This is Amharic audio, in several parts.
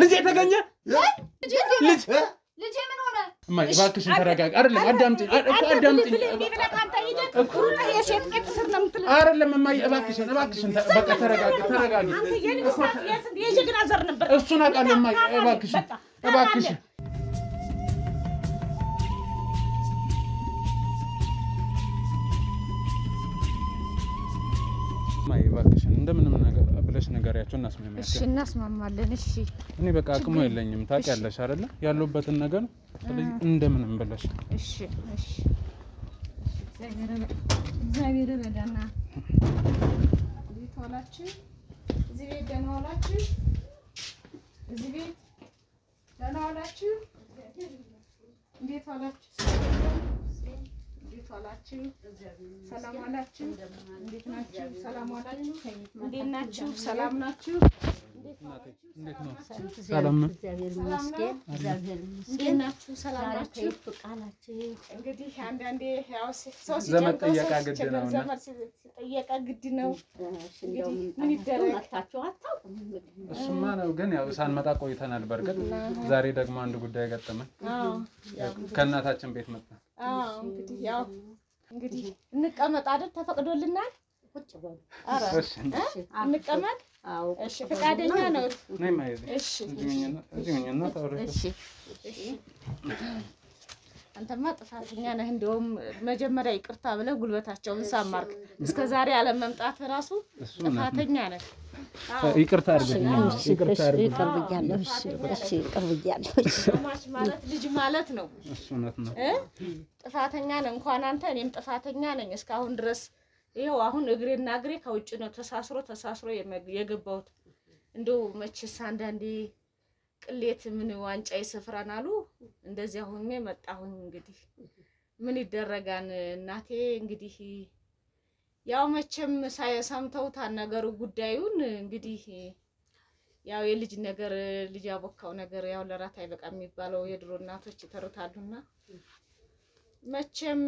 ልጅ የተገኘ ልጅ ልጅ ምን ሆነ ማይ እባክሽን ተረጋጋ አይደለም አዳምጪኝ አይደለም ማይ እባክሽን በቃ ተረጋጋ የጀግና ዘር ነበር እሱን አውቃለሁ ማይ እባክሽን ማይ እባክሽን እንደምንም ነገር ብለሽ ነገሪያቸው እናስማማለን እሺ እናስማማለን እሺ እኔ በቃ አቅሙ የለኝም ታውቂያለሽ አይደለ ያለውበትን ነገር ስለዚህ እንደምንም ብለሽ እሺ እግዚአብሔር ረዳና ሊቶላችሁ እዚህ ቤት ደህና ዋላችሁ እዚህ ቤት ደህና ዋላችሁ እንዴት ዋላችሁ ዋላችሁ ሰላም ዋላችሁ እንዴት ናችሁ ሰላም ዋላችሁ እንዴት ናችሁ ሰላም ናችሁ እንዴት ነው ሰላም ነው እግዚአብሔር እንዴት ናችሁ ሰላም ናችሁ ፍቃላችሁ እንግዲህ አንዳንዴ ያው ሰው ዘመድ ጠየቃ ግድ ነው ዘመድ ጠየቃ ግድ ነው እንደው ምን ይደረግ መጣችሁ አታውቁም እሱማ ነው ግን ያው ሳንመጣ ቆይተናል በርግጥ ዛሬ ደግሞ አንድ ጉዳይ ገጠመን ከእናታችን ቤት መጣ እንግዲህ እንቀመጥ አይደል ተፈቅዶልናል ቁጭ በሉ አረ እንቀመጥ አዎ እሺ ፈቃደኛ ነው ነይ ማይዚ እሺ እዚህኛና ታውረሽ እሺ አንተማ ጥፋተኛ ነህ እንደውም መጀመሪያ ይቅርታ ብለህ ጉልበታቸውን ሳማርክ እስከ ዛሬ ያለ መምጣት ራሱ ጥፋተኛ ነህ ይቅርታ አድርግልኝ ይቅርታ ይቀርብኛለሁ እሺ ይቀርብኛለሁ ማሽ ማለት ልጅ ማለት ነው እሱነት ነው ጥፋተኛ ነህ እንኳን አንተ እኔም ጥፋተኛ ነኝ እስካሁን ድረስ ይሄው አሁን እግሬና እግሬ ከውጭ ነው ተሳስሮ የገባሁት እንደው መችስ አንዳንዴ ቅሌት ምን ዋንጫ ይሰፍራን አሉ እንደዚህ አሁን መጣሁኝ እንግዲህ ምን ይደረጋን እናቴ እንግዲህ ያው መቼም ሳይሰምተው ታነገሩ ጉዳዩን እንግዲህ ያው የልጅ ነገር ልጅ ያቦካው ነገር ያው ለራት አይበቃም የሚባለው የድሮ እናቶች ይተርታሉና መቼም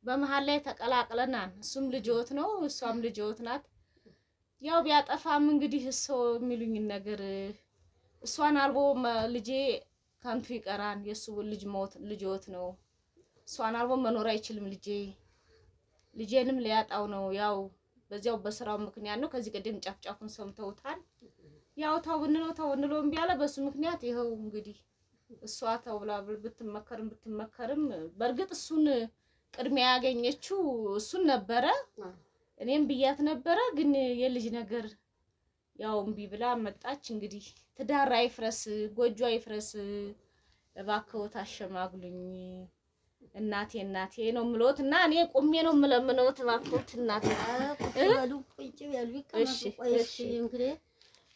በመሃል ላይ ተቀላቅለናል እሱም ልጅዎት ነው እሷም ልጅዎት ናት ያው ቢያጠፋም እንግዲህ እሱ የሚሉኝ ነገር እሷን አልቦ ልጄ ካንቱ ይቀራን የሱ ልጅ ሞት ልጅዎት ነው እሷን አልቦ መኖር አይችልም ልጄንም ሊያጣው ነው ያው በዚያው በስራው ምክንያት ነው ከዚህ ቀደም ጫፍጫፉን ሰምተውታል ያው ታውንሎ እምቢ አለ በሱ ምክንያት ይሄው እንግዲህ እሷ ተውላ ብትመከርም በርግጥ እሱን ቅድሚያ ያገኘችው እሱን ነበረ እኔም ብያት ነበረ ግን የልጅ ነገር ያው እምቢ ብላ መጣች እንግዲህ ትዳር አይፍረስ ጎጆ አይፍረስ እባክዎ ታሸማግሉኝ እናቴ ነው ምሎትና እኔ ቆሜ ነው ምለምነው እባክዎ እናቴ ቁጭ በሉ እሺ እንግዲህ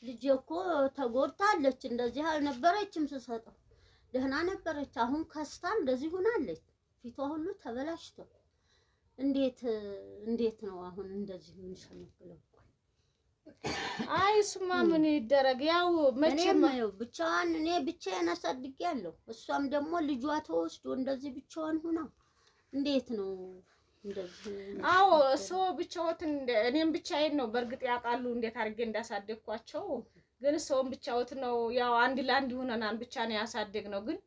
ልጅ እኮ ተጎድታለች እንደዚህ አልነበረችም ስሰጠው ደህና ነበረች አሁን ከስታ እንደዚህ ሆናለች ፊቷ ሁሉ ተበላሽቶ እንዴት ነው አሁን እንደዚህ ምን ሸመክለው አይ ሱማ ምን ይደረግ ያው መቼም ብቻዋን እኔ ብቻዬን አሳድጌያለሁ እሷም ደግሞ ልጇ ተወስዶ እንደዚህ ብቻዋን ሆና እንዴት ነው እንደዚህ አዎ ሰው ብቻዎትን እኔም ብቻዬን ነው በርግጥ ያቃሉ እንዴት አድርጌ እንዳሳደግኳቸው ግን ሰውም ብቻዎት ነው ያው አንድ ለአንድ ሆነናን ብቻ ነው ያሳደግነው ግን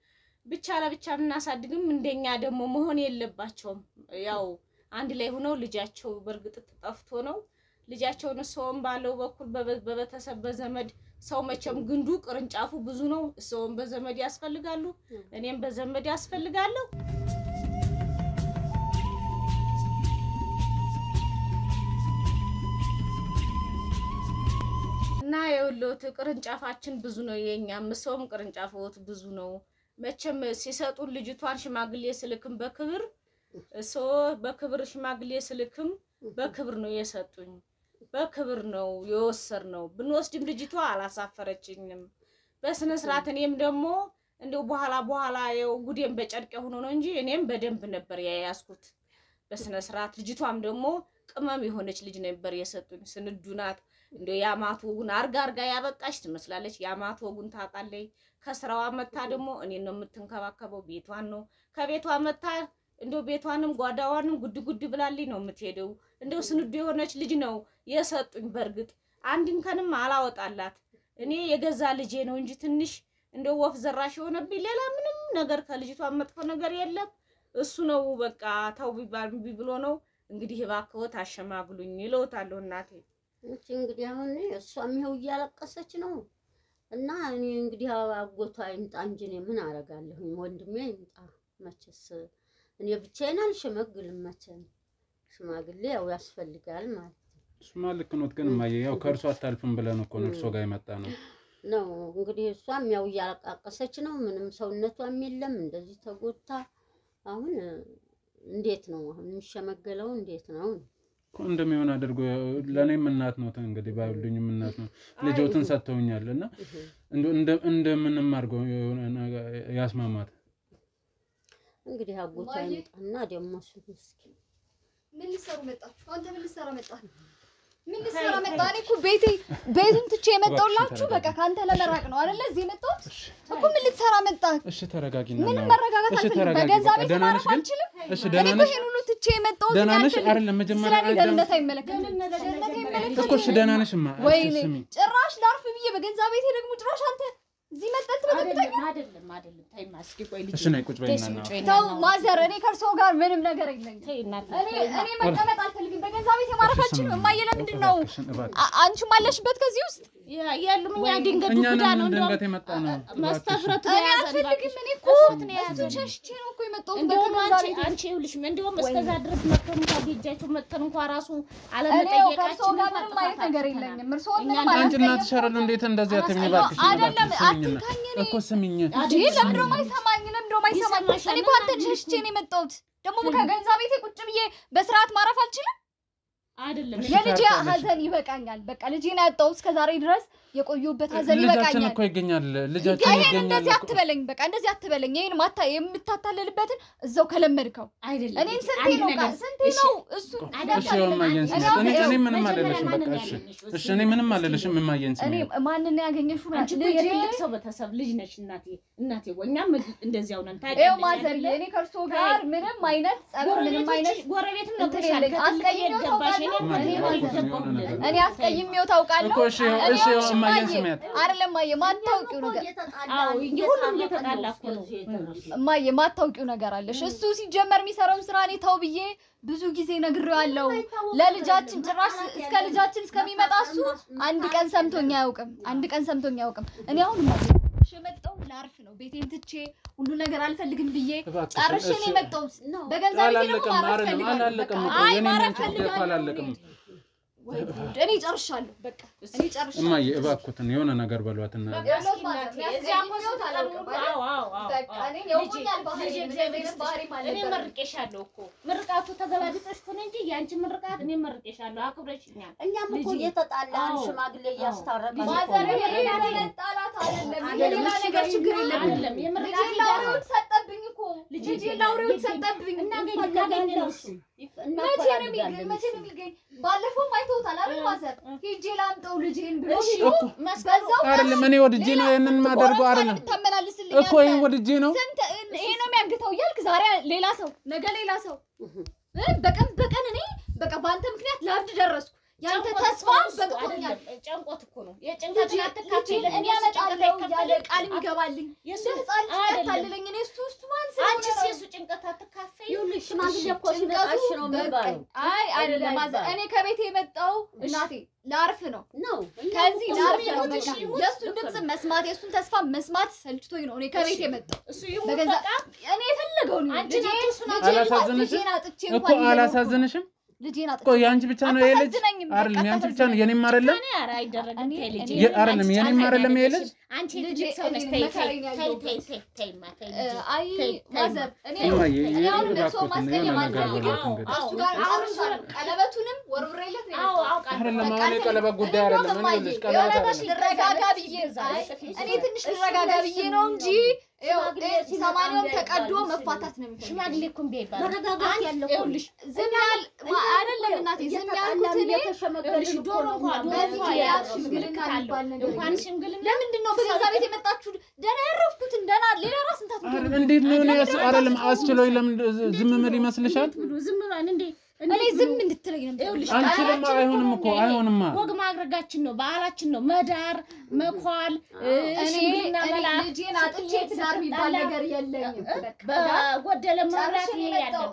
ብቻ ለብቻ ምናሳድግም እንደኛ ደግሞ መሆን የለባቸውም ያው አንድ ላይ ሆነው ልጃቸው በርግጥ ተጠፍቶ ነው ልጃቸውን ሰውም ባለው በኩል በበተሰብ በዘመድ ሰው መቼም ግንዱ ቅርንጫፉ ብዙ ነው ሰውም በዘመድ ያስፈልጋሉ እኔም በዘመድ ያስፈልጋለሁ እና የወሎት ቅርንጫፋችን ብዙ ነው የኛም ሰውም ቅርንጫፎት ብዙ ነው መቼም ሲሰጡን ልጅቷን ሽማግሌ ስልክም በክብር ሽማግሌ ስልክም በክብር ነው የሰጡኝ በክብር ነው የወሰርነው ብንወስድም ልጅቷ አላሳፈረችኝም በስነ ስርዓት እኔም ደግሞ እንደው በኋላ ያው ጉዴን በጨርቅ ሆኖ ነው እንጂ እኔም በደንብ ነበር ያያስኩት በስነ ስርዓት ልጅቷም ደግሞ ቅመም የሆነች ልጅ ነበር የሰጡኝ ስንዱናት እንደው ያማቱን አርጋ ያበቃሽ ትመስላለች ያማቱን ታቃለይ ከስራዋ መታ ደግሞ እኔ ነው የምትንከባከበው ቤቷን ነው ከቤቷ መታ እንደው ቤቷንም ጓዳዋንም ጉድ ብላልኝ ነው የምትሄደው እንደው ስንዱ የሆነች ልጅ ነው የሰጡኝ በርግጥ አንድን ከንም አላወጣላት እኔ የገዛ ልጄ ነው እንጂ ትንሽ እንደው ወፍ ዘራሽ የሆነብኝ ሌላ ምንም ነገር ከልጅቷ መጥፎ ነገር የለም እሱ ነው በቃ ታው ቢባል ብሎ ነው እንግዲህ እባክዎት አሸማግሉኝ ይለውታለሁ እናቴ እንግዲህ አሁን እሷም ይኸው እያለቀሰች ነው እና እኔ እንግዲህ አጎቷ ይምጣ እንጂ እኔ ምን አደርጋለሁ ወንድሜ ይምጣ መቼስ እኔ ብቻዬን አልሸመግልም መቼም ሽማግሌ ያው ያስፈልጋል ማለት እሱማ ልክ ነው ግን ማየ ያው ከእርሷ አታልፍም ብለን እኮ ነው እርሷ ጋር የመጣ ነው እንግዲህ እሷም ያው እያለቀሰች ነው ምንም ሰውነቷም የለም እንደዚህ ተጎድታ አሁን እንዴት ነው አሁን የሚሸመገለው እንዴት ነው እንደሚሆን አድርጎ ለኔም እናት ነው እንግዲህ ባይሉኝም እናት ነው ልጆትን ሰጥተውኛልና እንደምንም አድርገው ያስማማት እንግዲህ አጎቷ ይመጣና ደግሞ እሱ ምስኪን ምን ልሰሩ መጣችሁ አንተ ምን ልሰራ መጣህ ምን ልሰራ መጣህ እኔ እኮ ቤቱን ትቼ የመጣሁላችሁ በቃ ካንተ ለመራቅ ነው አይደለ እዚህ የመጣሁት እኮ ምን ልትሰራ መጣህ እሺ ተረጋጊና ምን መረጋጋት አልፈልግም በገዛ ቤት ማረፍ አልችልም እሺ ደህና ነሽ ይሄን ሁሉ ትቼ የመጣሁት ደህና ነሽ አይደለም መጀመሪያ ደህንነት አይመለከትም እኮ እሺ ደህና ነሽማ ወይኔ ጭራሽ ላርፍ ብዬ በገዛ ቤቴ ደግሞ ጭራሽ አንተ እዚህ መጣት በተበተኝ አይደለም ታይማስኪ ቆይ ልጅ እሺ ነይ ቁጭ በይና ተው ማዘር እኔ ከርሶ ጋር ምንም ነገር የለኝም እኔ መቀመጥ አልፈልግም በገዛ ቤት ማረፋችን ማየለ ምንድነው አንቺ ማለሽበት ከዚህ ውስጥ ያሉም ያ ድንገት ጉዳ ነው ድንገት የመጣ ነው ማስተፍረቱ እኔ አልፈልግም እኔ እኮ ሸሽቼ ነው እኮ የመጣሁት በገዛ ቤት አንቺ ይኸውልሽ እንደውም እስከዛ ድረስ መጥተን ታዲጃችሁ መጥተን እንኳን ራሱ አለመጠየቃችን ከርሶ ጋር ምንም አይነት ነገር የለኝም እርሶ ምንም አንቺ እናትሽ አይደል እንዴት እንደዚህ አትሚባክሽ አይደለም እኮ ስሚኝ እንዴ ለምንድን ነው የማይሰማኝ እኔ እኮ አንተን ሸሽቼ ነው የመጣሁት ደግሞ ከገዛ ቤቴ ቁጭ ብዬ በስርዓት ማረፍ አልችልም አይደለም የልጄ ሀዘን ይበቃኛል በቃ ልጄን ያጣሁት እስከዛሬ ድረስ የቆየሁበት ሀዘን ይበቃኛል ልጃችን እኮ ይገኛል ልጃችን ይገኛል እንደዚህ አትበለኝ በቃ እንደዚህ አትበለኝ ይሄን ማታ የምታታለልበትን እዛው ከለመድከው አይደለም እኔን ስንቴ ነው እሱ እሺ ማየን እኔ ምንም አልልሽም በቃ እሺ እኔ ምንም አልልሽም ማየን እኔ ማንን ያገኘሽው አንቺ የትልቅ ሰው ቤተሰብ ልጅ ነሽ እናቴ ወኛም እንደዚያው ነን ታዲያ ይኸው ማዘር እኔ ከርሶ ጋር ምንም አይነት ጸብ ምንም አይነት ጎረቤትም ነው ተሻለ አስቀይሜው ታውቃለሽ እኔ አስቀይሜው ታውቃለሁ እሺ ማየን ስሜት አይደለም ማየ ማታውቂው ነገር አዎ ይሁንም እየተጣላ እኮ ነው ማየ ማታውቂው ነገር አለሽ እሱ ሲጀመር የሚሰራው ስራ እኔ ታው ብዬ ብዙ ጊዜ ነግሬዋለሁ ለልጃችን ጭራሽ እስከ ልጃችን እስከሚመጣ እሱ አንድ ቀን ሰምቶኛ አያውቅም እኔ አሁን የመጣው ላርፍ ነው ቤቴን ትቼ ሁሉ ነገር አልፈልግም ብዬ ጨርሼ ነው የመጣው በገንዘብ አላለቀም አላለቀም እኔ ጨርሻለሁ በቃ እኔ ጨርሻለሁ እማዬ እባክዎትን የሆነ ነገር በሏትና እኔ መርቄሻለሁ እኮ ምርቃቱ ተገላቢጦሽ ሆነ እንጂ ያንቺ ምርቃት እኔ መርቄሻለሁ አክብረሽኛል እኛም እኮ እየተጣላን ሽማግሌ እያስታረቀ ማዘር የጣላት አይደለም ሌላ ነገር ችግር የለም የምርቃት ላውሬው ሰጠብኝ እኮ ልጄ ላውሬው ሰጠብኝ እናገኝ ነው መቼ ነው የሚገኝ ባለፈው አይተውታል አይደል ማዘር ሂጄ ላምጣው ልጄን ብሎ አይደለም እኔ ወድጄ ነው የነን ማደርገው አይደለም እኮ ይሄን ወድጄ ነው ይሄ ነው የሚያግተው እያልክ ዛሬ ሌላ ሰው ነገ ሌላ ሰው በቀን እኔ በቃ በአንተ ምክንያት ላብድ ደረስኩ ያንተ ተስፋ በቅቶኛል ጨንቆት እኮ ነው የጭንቀትን አትካፈል እኔ አመጣለሁ ያለ ቃል ይገባልኝ የህፃን ያታልለኝ እኔ እሱ ማን ሰው አንቺ እሱ ጭንቀት አትካፈል ይኸውልሽ ሽማግሌ እኮ ሲመጣሽ ነው የሚባለው አይደለም ማዘር እኔ ከቤቴ የመጣው እናቴ ላርፍ ነው ከዚህ ላርፍ ነው በቃ የእሱን ድምፅ መስማት የእሱን ተስፋ መስማት ሰልችቶኝ ነው እኔ ከቤቴ የመጣው እሱ ይሁን በቃ እኔ የፈለገውን እኮ አላሳዝንሽም ልጄን አጥቼ ቆይ አንቺ ብቻ ነው ይሄ ልጅ አይደለም ያንቺ ብቻ ነው የኔም አይደለም አይደረግም ልጅ አይደለም የኔም አይደለም ይሄ ልጅ አንቺ ልጅ ሰው ነሽ ተይ አይ ማዘር እኔ ሰው ማስቀየም አልፈልግም እሱ ጋር ቀለበቱንም ወርውሬለት ነው አይደለም አሁን የቀለበት ጉዳይ አይደለም እኔ ልጅ ቀለበት ልረጋጋ ብዬ እኔ ትንሽ ልረጋጋ ብዬ ነው እንጂ ሰማንያውን ተቀዶ መፋታት ነው የሚፈልገው ሽማግሌ እኮ እምቢ ይባላል መረጋጋት ያለው ይኸውልሽ ዝም ያል አይደለም እናቴ ዝም ያልኩት እኔ ይኸውልሽ ዶሮ እንኳን ሽምግልና የሚባል ነገር እንኳን ሽምግልና ለምንድን ነው በዛ ቤት የመጣችሁ ደህና ያረፍኩት ደህና ሌላ ራስ እንታቱ እንዴት ነው እኔ አይደለም አስችሎኝ ለምን ዝም ምን ይመስልሻል ዝም ብሏል እንዴ እኔ ዝም እንድትለኝ ነው አንቺማ አይሆንም እኮ አይሆንማ ወግ ማድረጋችን ነው ባህላችን ነው መዳር መኳል ሽምግልና መላ ልጄን አጥቼ ትዳር የሚባል ነገር የለኝም በጎደለ መብራት ያለው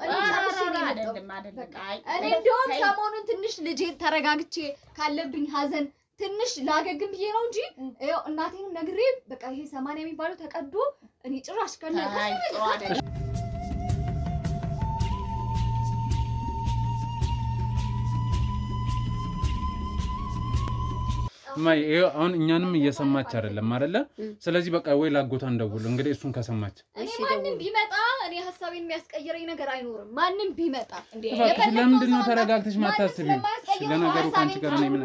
አይደለም እኔ እንደውም ሰሞኑን ትንሽ ልጄን ተረጋግቼ ካለብኝ ሀዘን ትንሽ ላገግም ብዬ ነው እንጂ ያው እናቴንም ነግሬ በቃ ይሄ 80 የሚባለው ተቀዶ እኔ ጭራሽ ከነ ማይ አሁን እኛንም እየሰማች አይደለም አይደለ ስለዚህ በቃ ወይ ላጎታ እንደውል እንግዲህ እሱን ከሰማች እኔ ማንንም ቢመጣ እኔ ሐሳቤን የሚያስቀይረኝ ነገር አይኖርም ማንንም ቢመጣ ለምንድን ነው ተረጋግተሽ ማታስቢው ለነገሩ ካንቺ ጋር ነው ምን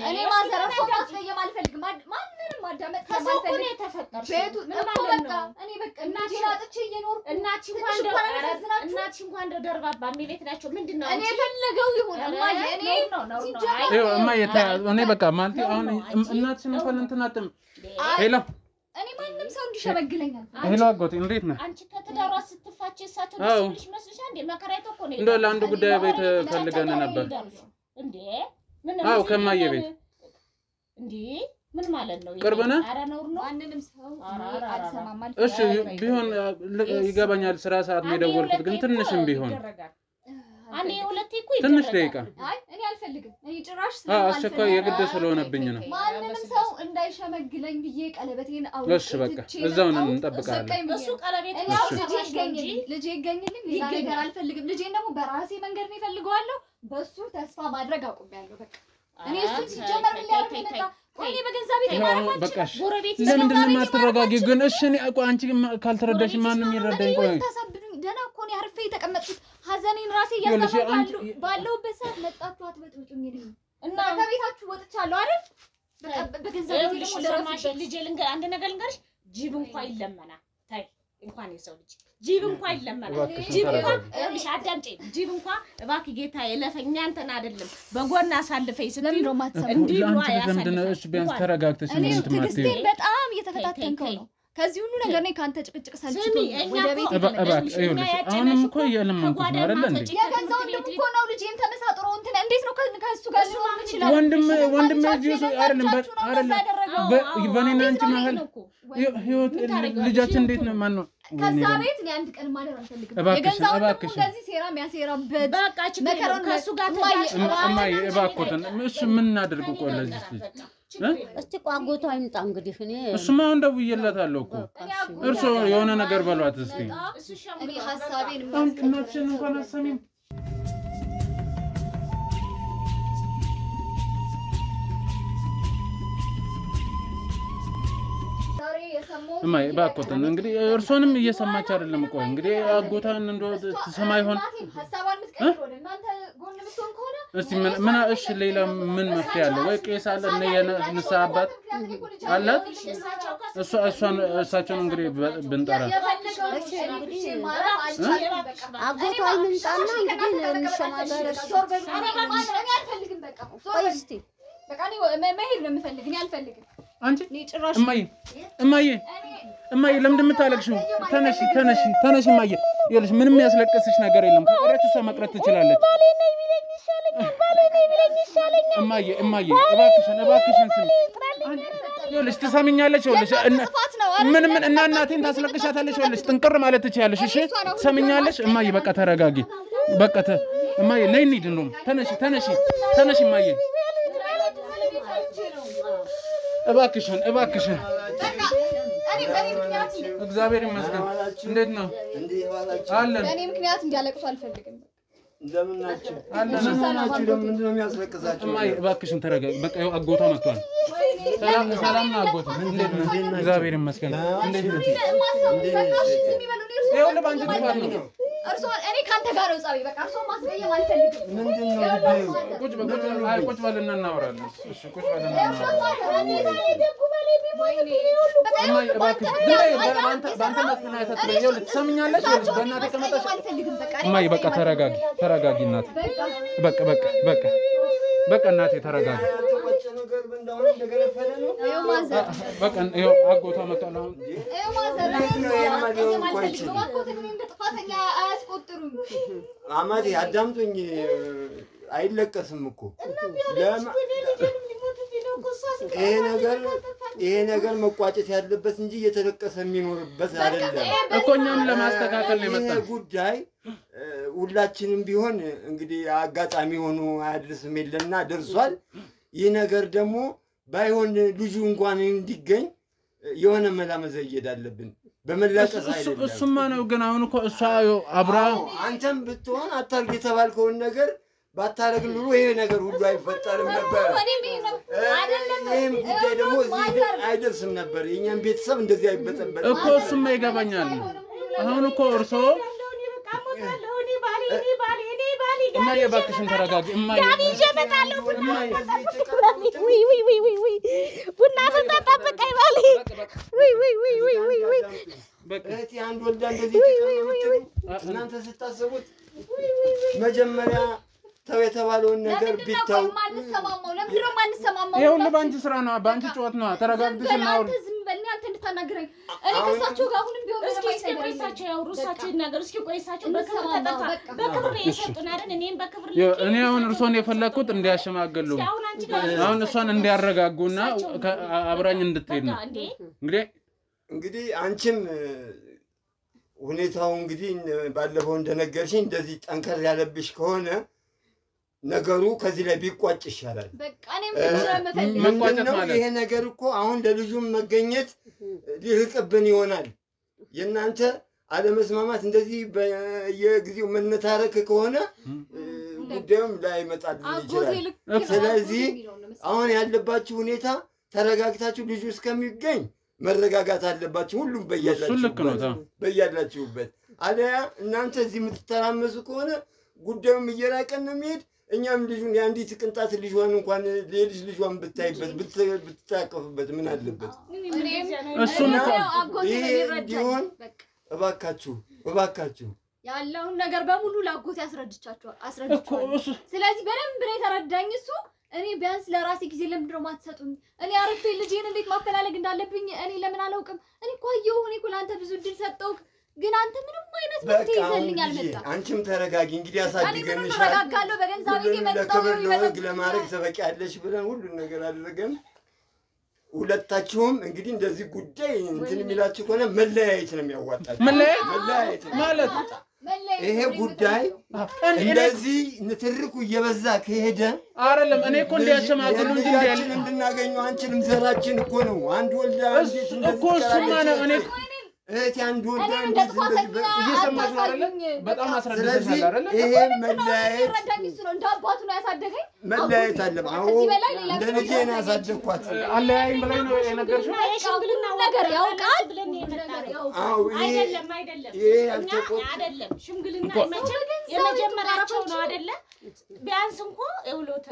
እኔ ማዘረፍ ማስቀየም አልፈልግም ማንንም ማዳመጥ ከማልፈልግ ቤቱ እኮ በቃ እኔ በቃ እናቴ አጥቼ እየኖርኩ እናቴ እንኳን እንደ ደርባባ ቤት ናቸው ምንድነው እኔ ፈለገው ይሁን እማዬ እኔ እኔ በቃ ማለት አሁን እናትሽን እንኳን እንትን አጥም ሄሎ እኔ ማንንም ሰው እንዲሸመግለኛል ሄሎ አጎቴ እንዴት ነህ አንቺ ከተዳሯ ስትፋች እሳቱ ልጅ መስልሽ እንዴ መከራይቶ እኮ ነው እንደው ለአንድ ጉዳይ ቤት ፈልገን ነበር እንዴ ምን አው ከማየ ቤት እንዴ ምን ማለት ነው ቅርብ ነህ አረ ነው ማንንም ሰው አልሰማም እሺ ቢሆን ይገባኛል ስራ ሰዓት ነው የደወልኩት ግን ትንሽም ቢሆን አንዴ ሁለቴ እኮ ትንሽ ደቂቃ አይ እኔ አልፈልግም እኔ ጭራሽ አስቸኳይ የግድ ስለሆነብኝ ነው ማንንም ሰው እንዳይሸመግለኝ ብዬ ቀለበቴን አውጥቼ እሺ በቃ እዛው ነን እንጠብቃለን እሱ ቀለበት ልጄ ይገኝልኝ ሌላ ነገር አልፈልግም ልጄን ደግሞ በራሴ መንገድ ነው ይፈልገዋለሁ በሱ ተስፋ ማድረግ አቁሜያለሁ በቃ እኔ እሱ ሲጀመር ሊያርፍ ይመጣ እኔ በገንዘብ በቃሽ ለምንድን ነው የማትረጋጊው ግን እሺ እኔ አንቺ ካልተረዳሽ ማንንም ይረዳኝ ቆይ ደና እኮ ነው አርፌ የተቀመጥኩት ሀዘኔን ራሴ ያስተካክላለሁ ባለውበት ሰዓት መጣችሁ አትበጥብጡኝ እና ከቤታችሁ ወጥቻለሁ አይደል በቃ በገንዘብ ደግሞ ለራስሽ ልጄ ልንገር አንድ ነገር ልንገርሽ ጅብ እንኳን ይለመናል ታይ እንኳን የሰው ልጅ ጅብ እንኳን ይለመናል ጅብ እንኳን እልሽ አዳምጪ ጅብ እንኳን እባክህ ጌታዬ ለፈኛ አንተን አይደለም በጎን አሳልፈኝ ስትይ ነው ማትሰማው እንዴ አንቺ ለምንድነው ቢያንስ ተረጋግተሽ ምን ትማትይ በጣም እየተከታተልከው ነው ከዚህ ሁሉ ነገር ነው ካንተ ጭቅጭቅ ሰልችቶ ወደ ቤት እባክህ ይኸውልሽ አሁንም እኮ የለመንኩት ነው አይደል እንዴ የገንዘው እኮ ነው ልጄን ተመሳጥሮ እንትን እንዴት ነው ከሱ ጋር ሊሆን ይችላል ወንድም ልጅ አይደለም በኔና አንቺ መሀል ህይወት ልጃችን እንዴት ነው ማን ነው ከዛ ቤት ነው አንድ ቀን ማደር አልፈልግም የገንዘው እንደዚህ ሴራ የሚያሴራበት በቃ መከራን ከሱ ጋር እማዬ እባክዎትን እሺ ምን እናድርግ ቆይ ለዚህ እስቲ ቋንጎቷ ይምጣ እንግዲህ እኔ እሱማ እንደውየላታለሁ እኮ እርሶ የሆነ ነገር በሏት እስቲ እኔ ሐሳቤን እናትሽን እንኳን አሰሚም እማዬ እባክዎትን እንግዲህ እርሶንም እየሰማች አይደለም እኮ እንግዲህ አጎታን እንደው ትሰማ ይሆን ሐሳቧን ምትቀይር ወደ እናንተ ጎን ምትሆን ከሆነ እስቲ ምን እሺ ሌላ ምን መፍትሄ አለ ወይ ቄስ አለ የንስሐ አባት አለ እሳቸውን እንግዲህ ብንጠራ አጎቷ ምንጣና እንግዲህ እንሰማለን በቃ እኔ መሄድ ነው የምፈልግ እኔ አልፈልግም አንቺ ጭራሽ እማዬ ለምን የምታለቅሽው ተነሺ እማዬ ይኸውልሽ ምንም ያስለቅስሽ ነገር የለም ከቀረች እሷ መቅረት ትችላለች እማዬ እባክሽን ስሚ ይኸውልሽ ትሰሚኛለሽ ይኸውልሽ ምንም እናቴን ታስለቅሻታለሽ ይኸውልሽ ጥንቅር ማለት ትችያለሽ እሺ ትሰሚኛለሽ እማዬ በቃ ተረጋጊ በቃ እማዬ ነይ እንሂድ እንደውም ተነሺ እማዬ እባክሽን እግዚአብሔር ይመስገን እንዴት ነው አለን በእኔ ምክንያት እንዲያለቅሱ አልፈልግም እንደምን ናችሁ ለምንድን ነው የሚያስለቅሳችሁ እማዬ እባክሽን ተረጋጊ በቃ ያው አጎቷ መጥቷል ሰላም ነው አጎቷ እንዴት ነው እግዚአብሔር ይመስገን እንዴት ነው ይኸው ለባንቺ ጥፋት ነው እርሶ እኔ ካንተ ጋር ነው ጻቤ በቃ እርሶ ማስቀየም አልፈልግም ምንድነው ቁጭ በልና እናወራለን እሺ ቁጭ በልና እናወራለን እማዬ በቃ ተረጋጊ እናቴ በቃ እናቴ ተረጋጊ ማዘር በቃ ይኸው አጎቷ መጣላ ማዘር ጥፋተኛ አያስቆጥሩኝ አማቴ አዳምጡኝ አይለቀስም እኮ ይሄ ነገር መቋጨት ያለበት እንጂ እየተለቀሰ የሚኖርበት አይደለም እኮ እኛም ለማስተካከል ነው የመጣው ይሄ ጉዳይ ሁላችንም ቢሆን እንግዲህ አጋጣሚ ሆኖ አያድርስም የለና ደርሷል ይሄ ነገር ደግሞ ባይሆን ልጁ እንኳን እንዲገኝ የሆነ መላ መዘየድ አለብን በመላቀስ አይደለም እሱማ ነው ግን አሁን እኮ እሷ አብራ አንተም ብትሆን አታርግ የተባልከውን ነገር ባታረግ ኑሮ ይሄ ነገር ሁሉ አይፈጠርም ነበር ይሄም ጉዳይ ደግሞ እዚህ አይደርስም ነበር የኛም ቤተሰብ እንደዚህ አይበጠበጥ እኮ እሱማ ይገባኛል አሁን እኮ እርሶ እማዬ እባክሽን ተረጋጊ እማዬ ይጀመጣለሁ ወይ ቡና ፍልታ ጠብቀኝ ባሌ ወይ እህቴ አንድ ወልዳ እንደዚህ ተቀምጣ እናንተ ስታስቡት መጀመሪያ ተው የተባለውን ነገር ቢታው ማንሰማማው ለምንድነው ማንሰማማው ይሄ ሁሉ ባንቺ ስራ ነው ባንቺ ጩኸት ነው ተረጋግተሽ ነው ዝም በል አንተ እንድታናግረኝ እኔ ከሳቸው ጋር አሁንም ቢሆን እስኪ ቆይሳቸው ያውሩሳቸው ይናገሩ እስኪ ቆይሳቸው በክብር ተጠፋ በክብር የሰጡን አይደል እኔም በክብር እኔ አሁን እርሶን የፈለኩት እንዲያሸማግሉ አሁን እሷን እንዲያረጋጉና አብራኝ እንድትሄድ ነው እንግዲህ አንቺም ሁኔታው እንግዲህ ባለፈው እንደነገርሽኝ እንደዚህ ጠንከር ያለብሽ ከሆነ ነገሩ ከዚህ ላይ ቢቋጭ ይሻላል በቃ እኔም ስለምፈልግ ነው ይሄ ነገር እኮ አሁን ለልጁም መገኘት ሊርቅብን ይሆናል የናንተ አለመስማማት እንደዚህ በየጊዜው መነታረክ ከሆነ ጉዳዩም ላይ መጣልን ይችላል ስለዚህ አሁን ያለባችሁ ሁኔታ ተረጋግታችሁ ልጁ እስከሚገኝ መረጋጋት አለባችሁ ሁሉም በያላችሁበት አለያ እናንተ እዚህ የምትተራመሱ ከሆነ ጉዳዩም እየራቀን ነው የሚሄድ እኛም ልጁን ያንዲት ቅንጣት ልጅዋን እንኳን ልጇን ብታይበት ብትታቀፍበት ምን አለበት እሱም ይሄ ቢሆን እባካችሁ ያለውን ነገር በሙሉ ላጎት አስረድቻለሁ ስለዚህ በደንብ ነው የተረዳኝ እሱ እኔ ቢያንስ ለራሴ ጊዜ ለምንድነው ማትሰጡኝ እኔ አረፈ ልጄን እንዴት ማፈላለግ እንዳለብኝ እኔ ለምን አላውቅም እኔ ቆየው እኔ ለአንተ ብዙ እድል ሰጠው ግን አንተ ምንም አይነት መፍትሄ ይዘልኝ አልመጣ አንቺም ተረጋጊ እንግዲህ ያሳድገንሻል ተረጋጋለሁ በገንዘብ ቤት መጣው ለወግ ለማረግ ተበቂያለሽ ብለን ሁሉ ነገር አደረገን ሁለታችሁም እንግዲህ እንደዚህ ጉዳይ እንትን የሚላችሁ ከሆነ መለያየት ነው የሚያዋጣው መለያየት ማለት ይሄ ጉዳይ እንደዚህ ንትርኩ እየበዛ ከሄደ አይደለም እኔ እኮ እንዲያሸማግሉ እንጂ እንድናገኘው አንችልም ዘራችን እኮ ነው አንድ ወልዳ እኮ እሱማ ነው እኔ እህቴ አንድ ወልዳ እንደዚህ እየሰማሽ ነው አይደል በጣም አስረድተሻል አይደል ይሄ መለያየት ረዳኝ እሱ ነው እንዳባቱ ነው ያሳደገኝ መለያየት አለ አዎ እንደ ልጄ ነው ያሳደግኳት አለያይም ብለኝ ነው የነገርሽው ሽምግልና ነገር ያውቃል ብለን የመጣው አዎ አይደለም ይሄ አይደለም ሽምግልና የመጀመሪያቸው ነው አይደለ ቢያንስ እንኳን እውሎት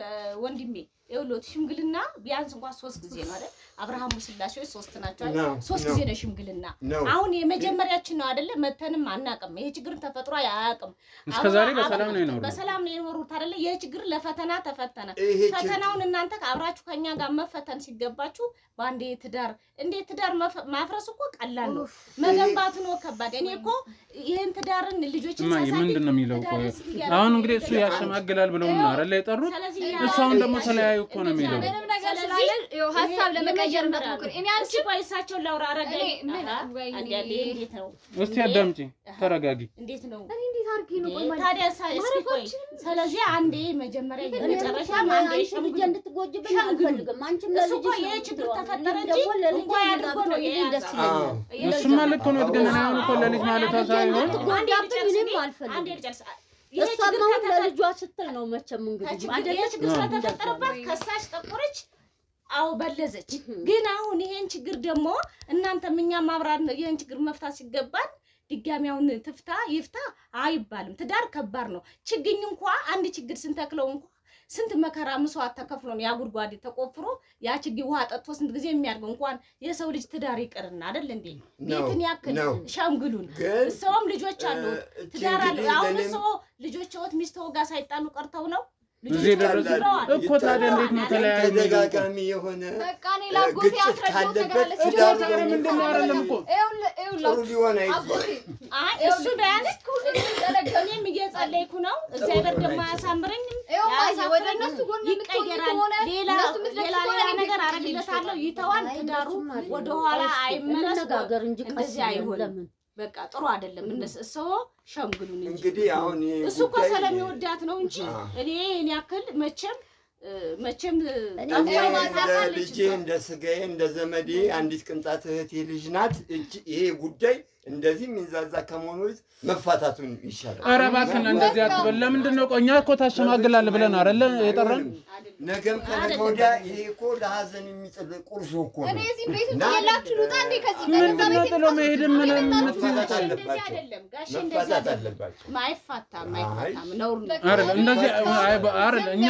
ወንድሜ እውሎት ሽምግልና ቢያንስ እንኳን 3 ጊዜ ነው አይደል አብርሃም ስላሴዎች 3 ናቸው አይደል 3 ጊዜ ነው ሽምግልና አሁን የመጀመሪያችን ነው አይደለ መተንም አናቀም ይሄ ችግር ተፈጥሮ አያውቅም እስከዛሬ በሰላም ነው የኖሩት በሰላም ነው የኖሩት አይደለ ይሄ ችግር ለፈተና ተፈተነ ፈተናውን እናንተ አብራችሁ ከኛ ጋር መፈተን ሲገባችሁ ባንዴ ትዳር እንዴት ትዳር ማፍረስ እኮ ቀላል ነው መገንባት ነው ከባድ እኔ እኮ ይሄን ትዳርን ልጆች ምንድነው የሚለው አሁን እንግዲህ እሱ ያሸማግላል ብለው ነው አይደል የጠሩት እሷውን ደግሞ ተለያዩ እኮ ነው የሚለው ምንም ነገር ስላለ ይኸው ሐሳብ ለመቀየር እንዳትሞክር እኔ አንቺ ቆይሳቸው ላውራ አረጋኝ አንዴ እንዴት ነው እስቲ አዳምጪ ተረጋጊ እንዴት ነው እኔ እንዴት አርጊ ነው ቆይ ማለት ታዲያ እስኪ ቆይ ስለዚህ አንዴ መጀመሪያ የመጨረሻ አንዴ ልጅ እንድትጎጅብኝ አልፈልግም አንቺም ለልጅ ይሄ ችግር ተፈጠረ እንጂ እንኳን ያድርጎ ነው እሱማ ልክ ነው ግን እኔ አሁን እኮ ለልጅ ማለት ሳይሆን አንዴ ልጨርስ እሷም አሁን ለልጇ ስትል ነው መቼም እንግዲህ አይደለች ችግር ስለተፈጠረባት ከሳሽ ጠቆረች አው በለዘች ግን አሁን ይሄን ችግር ደግሞ እናንተም እኛም አብራን ይሄን ችግር መፍታት ሲገባን ድጋሚያውን ይፍታ አይባልም ትዳር ከባድ ነው ችግኝ እንኳን አንድ ችግር ስንተክለው እንኳን ስንት መከራ መስዋዕት ተከፍሎ ነው ያ ጉድጓድ ተቆፍሮ ያ ችግኝ ውሃ ጠጥቶ ስንት ጊዜ የሚያርገው እንኳን የሰው ልጅ ትዳር ይቀርና አይደል እንዴ ቤትን ያክል ሻምግሉን ሰውም ልጆች አሉ ትዳር አሉ አሁን ሰው ልጆች ወት ሚስተው ጋር ሳይጣሉ ቀርተው ነው እዚህ ደረሰ እኮ ታዲያ እንዴት ነው ተለያዩ ተደጋጋሚ የሆነ በቃ እኔ ላጎቴ አስረዳው ተገራለ ትዳር ምንድነው አይደለም እኮ ጥሩ ሊሆን እሱ ቢያንስ እኔም እየጸለይኩ ነው እግዚአብሔር ደግሞ አያሳምረኝም ወደ እነሱ ጎን ይቀየራል ሌላ ነገር አረግለታለሁ ይተዋል ትዳሩ ወደ ኋላ አይመለስ ነገር እንጂ እንደዚህ አይሆንም በቃ ጥሩ አይደለም እነሱ ሸምግሉን እንጂ እንግዲህ አሁን እሱ እኮ ስለሚወዳት ነው እንጂ እኔ ያክል መቼም ልጄ እንደ ስጋዬ እንደ ዘመዴ አንዲት ቅንጣት እህቴ ልጅ ናት ይሄ ጉዳይ እንደዚህ ሚንዛዛ ከመሆኑ መፋታቱን ይሻላል ኧረ እባክህ እንደዚህ አትበል ለምንድን ነው ቆኛ እኮ ታሸማግላለህ ብለን አይደለ የጠራን ነገም ከነገ ወዲያ ይሄ እኮ ለሐዘን የሚጥል ቁርሾ እኮ ነው እኔ እዚህ ቤት ውስጥ ያላችሁ ሉጣ እንዴ ከዚህ ምንድን ነው ጥሎ መሄድ ምንም መፋታት አለባቸው ማይፋታም ነውር ነው አይደል እንደዚህ አይደል እኛ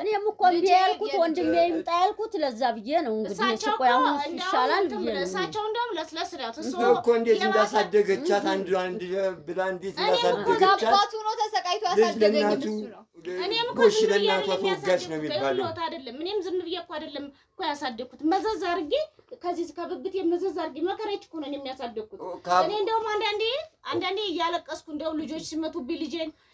እኔም እኮ እንዴ ያልኩት ወንድሜ ይምጣ ያልኩት ለዛ ብዬ ነው እንግዲህ እኮ ያው ይሻላል ብዬ ነው እሳቸው እንደውም ለስለስ ያሉት እኮ እንዴት እንዳሳደገቻት አንድ ብላ እንዴት እንዳሳደገቻት አባቱ ነው ተሰቃይቶ ያሳደገኝ እሱ ነው እኔም እኮ ጎሽ ለእናቷ ተወጋች ነው የሚባለው አይደለም እኔም ዝም ብዬ እኮ አይደለም እኮ ያሳደግኩት መዘዝ አድርጌ ከዚህ ከብብት የመዘዝ አድርጌ መከራች እኮ ነው የሚያሳደግኩት እኔ እንደውም አንዳንዴ እያለቀስኩ እንደው ልጆች ሲመቱብኝ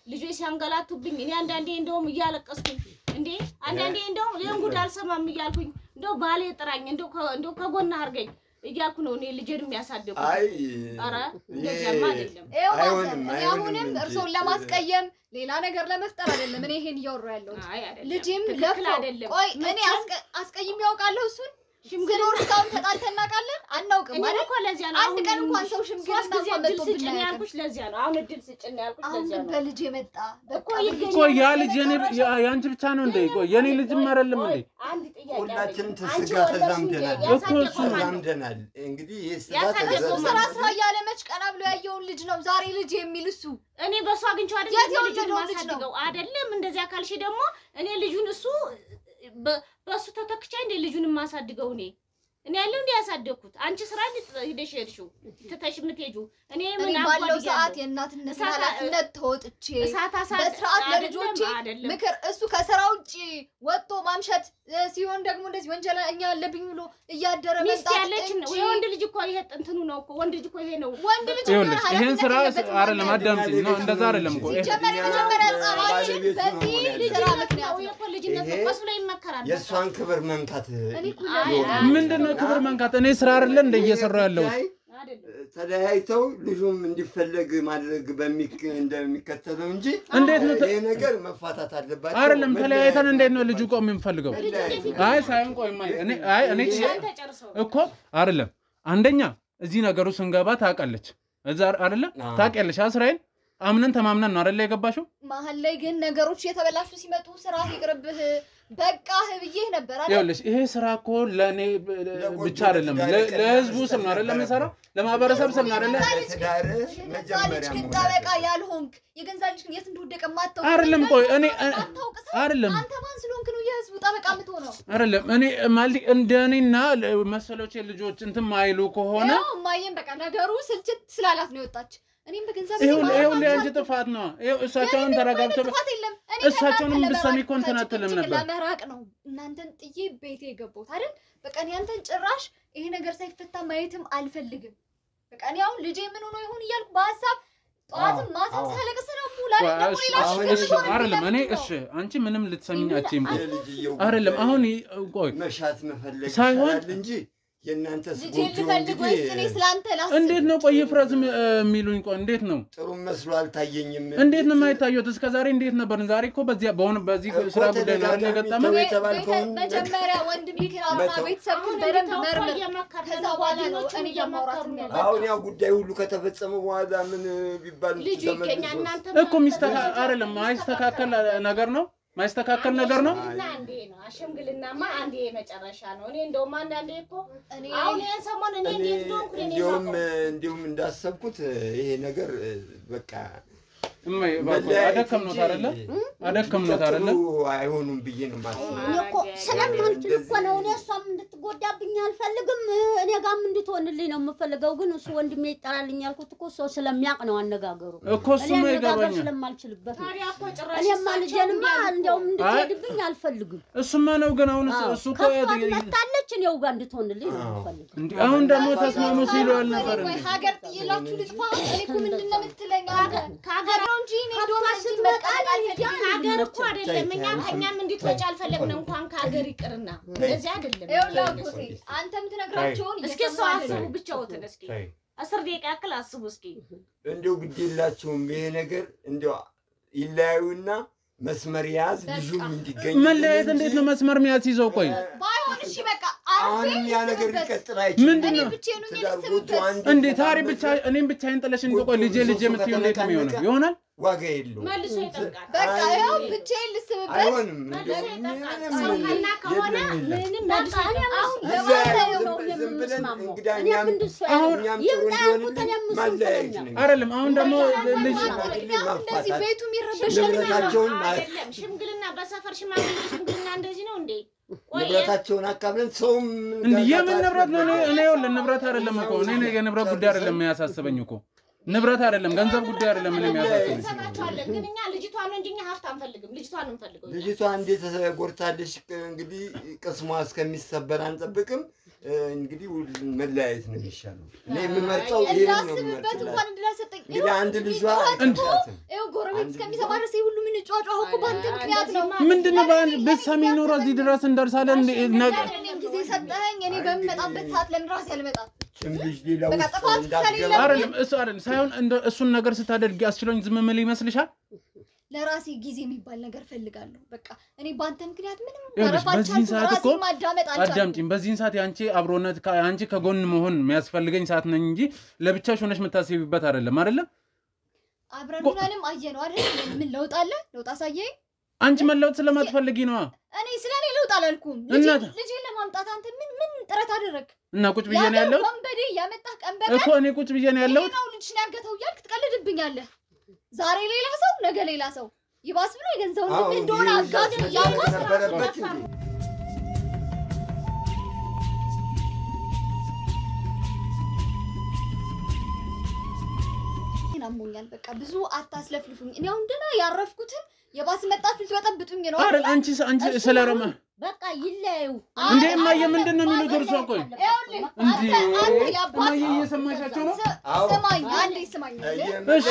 ልጆች ሲያንገላቱብኝ እኔ አንዳንዴ እንደውም እያለቀስኩ እንዴ አንዳንዴ እንደው የንጉድ አልሰማም እያልኩኝ እንደው ባሌ ጥራኝ እንደው ከጎና አርገኝ እያልኩ ነው እኔ ልጄን የሚያሳደግኩ አይ አረ እንደዚያማ አይደለም አሁንም እርሶን ለማስቀየም ሌላ ነገር ለመፍጠር አይደለም እኔ ይሄን እያወራሁ ያለው ልጅም ለፍላ አይደለም ቆይ እኔ አስቀይም ያውቃለሁ እሱን ሽምግልና እስካሁን ተጣልተን እናውቃለን አናውቅም ማለት እኮ ለዚያ ነው አንድ ቀን እንኳን ሰው ሽምግልና እንኳን መጥቶብኝ ያልኩሽ ለዚያ ነው አሁን እድል ስጭኝ ያልኩሽ ለዚያ ነው በልጅ የመጣ እኮ ያ ልጅ ያንቺ ብቻ ነው እንዴ ቆይ የኔ ልጅም አይደለም እንዴ አንድ ጥያቄ ሁላችንም ተስጋ ተዛምደናል እኮ እሱ ተዛምደናል እንግዲህ ይሄ ስራ ያለ መች ቀና ብሎ ያየውን ልጅ ነው ዛሬ ልጅ የሚል እሱ እኔ በሷ አግኝቼው አይደለም ልጅ ማሳድገው አይደለም እንደዚያ ካልሽ ደግሞ እኔ ልጁን እሱ በሱ ተተክቻ እንደ ልጁን ማሳድገው እኔ ያለው እንደ ያሳደኩት አንቺ ስራ ሄደሽ ሄድሽው ተተሽ ምትሄጁ እኔ ምን ባለው ሰዓት የእናትነት ኃላፊነት ተወጥቼ በስርዓት ለልጆቼ ምክር እሱ ከስራ ውጪ ወጥቶ ማምሸት ሲሆን ደግሞ እንደዚህ ወንጀለኛ አለብኝ ብሎ እያደረ መጣ ያለች ወንድ ልጅ እኮ ይሄ ጥንትኑ ነው እኮ ወንድ ልጅ እኮ ይሄ ነው ወንድ ልጅ ይሄን ስራ አይደለም አዳምጪ ነው እንደዛ አይደለም እኮ መጀመሪያ ጻባች በዚህ ስራ ምክንያት እኮ ልጅነት ቆስ ላይ ይመከራል የሷን ክብር መንካት ምንድነው ክብር መንካት እኔ ስራ አይደለ እንደ እየሰራው ያለው ተለያይተው ልጁም እንዲፈለግ ማድረግ እንደሚከተለው እንጂ እንዴት ነው ይሄ ነገር መፋታት አለባቸው አይደለም ተለያይተን እንዴት ነው ልጁ ቆም የሚፈልገው አይ ሳይሆን ቆይ እኔ እኮ አይደለም አንደኛ እዚህ ነገሩ ስንገባ ታውቃለች እዛ አይደለ ታውቂያለሽ እስራኤል አምነን ተማምነን ነው አይደለ የገባሽው መሀል ላይ ግን ነገሮች የተበላሹ ሲመጡ ስራ ይቅርብህ በቃ ህብዬ ነበር አይደል ይኸውልሽ ይሄ ስራ እኮ ለኔ ብቻ አይደለም ለህዝቡ ስም ነው አይደለም እንሰራ ለማህበረሰብ ስም ነው አይደለም ለትዳር መጀመሪያ ጠበቃ ያልሆንክ የገንዛ ልጅ የት እንደወደቀ ማታውቅ አይደለም ቆይ እኔ አይደለም አንተ ማን ስለሆንክ ነው የህዝቡ ጠበቃ የምትሆነው አይደለም እኔ ማለት እንደኔና መሰሎቼ ልጆች እንትን ማይሉ ከሆነ ያው ማየን በቃ ነገሩ ስልችት ስላላት ነው የወጣች እኔም በገንዘብ ይሄው ለአንቺ ጥፋት ነው ይሄው እሳቸውን ተረጋግተው እሳቸውንም ብትሰሚ ኮንትናትልም ነበር ለመራቅ ነው እናንተን ጥዬ ቤቴ የገባሁት አይደል በቃ ያንተን ጭራሽ ይሄ ነገር ሳይፈታ ማየትም አልፈልግም በቃ ያው ልጄ ምን ሆኖ ይሁን እያልኩ በሐሳብ ጧትም ማታም ሳለቅስ ነው አይደለም እኔ እሺ አንቺ ምንም ልትሰሚኝ አትችይም አይደለም አሁን ቆይ መሻት መፈለግ ሳይሆን እንጂ የናንተስ ጎጆ እንዴት ነው ቆይ ፍራዝ የሚሉኝ ቆይ እንዴት ነው ጥሩ መስሎ አልታየኝም እንዴት ነው የማይታየው እስከ ዛሬ እንዴት ነበር ዛሬ እኮ በዚህ ስራ ጉዳይ ነው ያጋጠመው መጀመሪያ ወንድም ይከራና ቤተሰብ በደንብ መርመር ከዛ በኋላ ነው እኔ የማውራት ነው አሁን ያው ጉዳይ ሁሉ ከተፈጸመ በኋላ ምን ቢባል እኮ ሚስተካከል አይደለም ማይስተካከል ነገር ነው ማይስተካከል ነገር ነው እና አንዴ ነው አሸምግልናማ አንዴ መጨረሻ ነው እኔ እንደውም አንዴ እኮ አሁን የሰሞን እኔ እንዴት ዶንኩ እኔ እንዲሁም እንዳሰብኩት ይሄ ነገር በቃ አደከም ነው አይሆኑም ብዬ ነው ማለት እኮ ስለማንችል እኮ ነው እኔ እሷም እንድትጎዳብኝ አልፈልግም እኔ ጋም እንድትሆንልኝ ነው የምፈልገው ግን እሱ ወንድሜ ይጠራልኝ ያልኩት እኮ ሰው ስለሚያቅ ነው አነጋገሩ እኮ እሱማ ይገባኛል ስለማልችልበት እኔማ ልጄንማ እንደውም እንድትሄድብኝ አልፈልግም እሱማ ነው ግን አሁን እሱ እኮ መጣለች እኔው ጋር እንድትሆንልኝ ነው የምፈልገው እንዴ አሁን ደግሞ ተስማሙ ሲሉ አልነበር ወይ ሀገር ጥይላችሁ ልጥፋ እኔ እኮ ምንድነው የምትለኝ ከሀገር ነው እንጂ እኔ ዶማስ ሀገር እኮ አይደለም እኛም እንድትወጪ አልፈለግንም እንኳን ከሀገር ይቅርና እንደዚህ አይደለም ይኸውልህ አንተም ትነግራቸውን እስኪ ሰው አስቡ ብቻውትን እስኪ 10 ደቂቃ ያክል አስቡ እስኪ እንደው ግዴላችሁም ይሄ ነገር እንደው ይለያዩና መስመር ያዝ ልጁም እንዲገኝ መለያየት እንዴት ነው መስመር የሚያዝ ይዘው ቆይ ባይሆን እሺ በቃ አሁን ያ ነገር ሊቀጥል አይችልም ምንድነው እንዴ ታሪ ብቻ እኔም ብቻዬን ጥለሽ እንቆይ ልጄ የምትይው እንዴት ነው የሚሆነው ይሆናል ዋጋ የለውም መልሶ ይጠብቃል በቃ ያው ብቻዬን ልስብበት አይሆንም ሰውና ከሆነ ምንም መልሶ አሁን ለማለት ነው የምንስማማው እኛም ማለያየት ነው አይደለም አሁን ደግሞ ልጅ እንደዚህ ቤቱ የሚረበሽ ንብረታቸውን ሽምግልና በሰፈር ሽማግሌ ሽምግልና እንደዚህ ነው እንዴ ንብረታቸውን አካብለን ሰውም እንዴ የምን ንብረት ነው እኔ ይኸውልህ ንብረት አይደለም እኮ እኔ የንብረት ጉዳይ አይደለም የሚያሳስበኝ እኮ ንብረት አይደለም ገንዘብ ጉዳይ አይደለም ምን የሚያሳስበኝ ሰማቻለሁ ግን እኛ ልጅቷን ነው እንጂኛ ሀብት አንፈልግም ልጅቷን እንፈልገው ልጅቷ እንዴት ተጎርታለሽ እንግዲህ ቅስሟ እስከሚሰበር አንጠብቅም እንግዲህ መለያየት ነው የሚሻለው እኔ የምመርጠው ይሄን ነው እንዳስብበት እንኳን እንድላሰጠኝ እንግዲህ አንድ ልጇ ይኸው ጎረቤት እስከሚሰማ ድረስ ሁሉ ምን ጫጫው እኮ ባንተ ምክንያት ነው ምንድነው በሰሚ ኖሮ እዚህ ድረስ እንደርሳለን እኔም ጊዜ ሰጠኸኝ እኔ በሚመጣበት ሰዓት ለምን ራሴ አልመጣም ትንሽ ሌላው አይደለም እሱ አይደለም ሳይሆን እሱን ነገር ስታደርጊ አስችሎኝ ዝም ምን ይመስልሻል ለራሴ ጊዜ የሚባል ነገር ፈልጋለሁ በቃ እኔ ባንተ ምክንያት ምንም በዚህ ሰዓት እኮ ማዳመጥ አልቻልኩም አዳምጪኝ በዚህ ሰዓት ያንቺ አብሮነት ያንቺ ከጎን መሆን የሚያስፈልገኝ ሰዓት ነኝ እንጂ ለብቻሽ ሆነሽ መታሰቢበት አይደለም አይደለም አብረንንም አየነው አይደል ምን ለውጥ አለ ለውጥ አሳየኝ አንቺ መለውጥ ስለማትፈልጊ ነው እኔ ስለኔ ለውጥ አላልኩም ልጄን ለማምጣት አንተ ምን ጥረት አደረክ እና ቁጭ ብዬ ነው ያለው ወንበዴ ያመጣህ ቀንበቀ እኮ እኔ ቁጭ ብዬ ነው ያለው ነው ልጅ ነው ያገተው ያልክ ትቀልድብኛለህ ዛሬ ሌላ ሰው ነገ ሌላ ሰው ይባስ ብሎ የገንዘው እንደሆነ አጋጭ ያውቃል ነበረበት ናሞኛል በቃ ብዙ አታስለፍልፉኝ እኔ አሁን ደና ያረፍኩትን የባስ መጣችሁ ተጠብጡኝ ነው አይደል አንቺ ስለረማ በቃ ይለዩ እንዴ ማየ ምንድነው የሚሉት እርሷ ቆይ እንዴ ማየ እየሰማሻቸው ነው ሰማኝ አንዴ ሰማኝ እሺ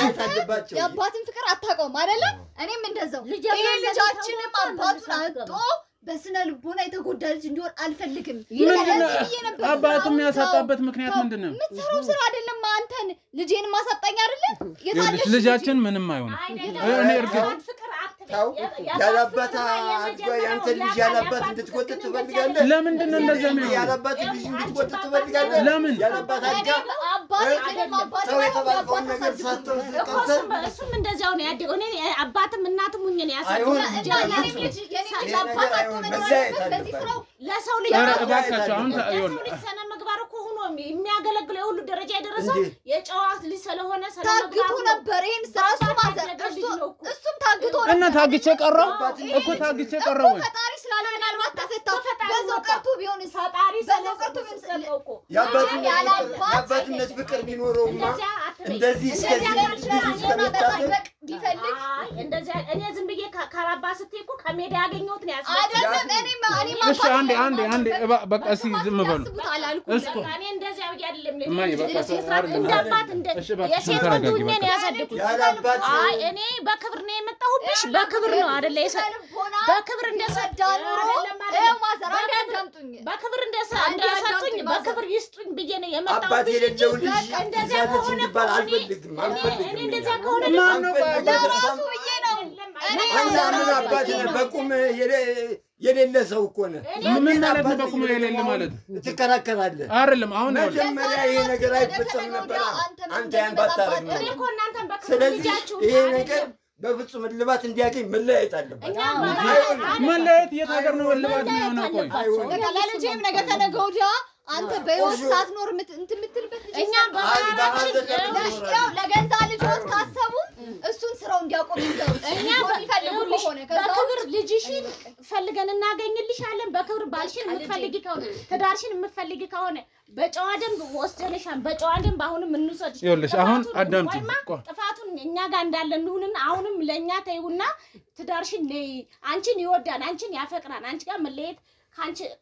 የአባትን ፍቅር አታውቀውም አይደለ እኔም እንደዛው ይሄ ልጃችንም አባቱን አጥቶ በስነ ልቦና የተጎዳ ልጅ እንዲሆን አልፈልግም አባቱም ያሳጣበት ምክንያት ምንድነው ምትሰራው ስራ አይደለም አንተን ልጄን ማሳጣኝ አይደለ የታለሽ ልጃችን ምንም አይሆን እኔ እርግጥ ያላባት አድጎ ያንተ ልጅ ያላባት እንድትቆጥጥ ትፈልጋለህ ለምንድን ነው እንደዛ የሚሆነው ያላባት ልጅ እንድትቆጥጥ ትፈልጋለህ ለምን ያላባት አድጋ ሰው የተባለውን ነገር ሳትተው እሱም እንደዛው ነው ያደገው እኔ አባትም እናትም ሁኜ ነው ያሳደገው ለሰው ልጅ እባካችሁ አሁን ሰነ ምግባር እኮ ሆኖ የሚያገለግለው ሁሉ ደረጃ የደረሰው የጨዋት ልጅ ስለሆነ ታግቶ ነበር ይሄን ስራሱ ማዘር እሱም ታግቶ ነበር እና ታግቼ ቀረው እኮ ታግቼ ቀረው ፈጣሪ ስላለ ምናልባት ተፈታው በዛው ቀርቶ ቢሆን ፈጣሪ በዛው ቀርቶ ቢሆን እኮ የአባትነት ፍቅር ቢኖረውማ እንደዚህ መጠበቅ ቢፈልግ እንደዚህ እኔ ዝም ብዬ ካራባ ስትይ እኮ ከሜዳ ያገኘሁት ነው ያሳደገው አይደለም እሺ አንዴ በቃ እስኪ ዝም በሉ እስኮ እኔ እንደዚህ አይደለም እማዬ በቃ እንዳባት የሴት ወንዱኝ ነው ያሳደጉት አይ እኔ በክብር ነው የመጣሁብሽ በክብር ነው አይደለ በክብር እንደሰዳ ኑሮ ማዘር አዳምጡኝ በክብር እንደሰጡኝ በክብር ይስጡኝ ብዬ ነው የመጣሁት አባት የሌለው ልጅ እንደዛ ከሆነ አልፈልግም እኔ እንደዛ ከሆነ ለራሱ ብዬ ነው አንተ ምን አባት በቁም የሌለ ሰው እኮ ነው ምን ማለት ነው በቁም የሌለ ማለት ትከራከራለህ አይደለም አሁን መጀመሪያ ይሄ ነገር አይፈጸም ነበር አንተ ያን ባታረግ ነው እኔ እኮ እናንተን በክብር ስለዚህ ልጃችሁ ይሄ ነገር በፍጹም ልባት እንዲያገኝ መለያየት አለበት መለያየት የት ሀገር ነው ልባት ነው ቆይ በቃ ለልጄም ነገ ተነገ ወዲያ አንተ በህይወት ሳትኖር እንትን የምትልበት ልጅ እኛ ለገንዛ ልጆች ካሰቡ እሱን ስራው እንዲያቆም ይገሩት እኛ በሚፈልጉ ከሆነ በክብር ልጅሽን ፈልገን እናገኝልሻለን በክብር ባልሽን የምትፈልጊ ከሆነ ትዳርሽን የምትፈልጊ ከሆነ በጨዋ ደንብ ወስደንሻን በጨዋ ደንብ አሁንም እንውሰድሽ ይኸውልሽ አሁን አዳምጪ ጥፋቱን እኛ ጋር እንዳለ እንሁንና አሁንም ለኛ ተይውና ትዳርሽን አንቺን ይወዳል አንቺን ያፈቅራል አንቺ ጋር መለየት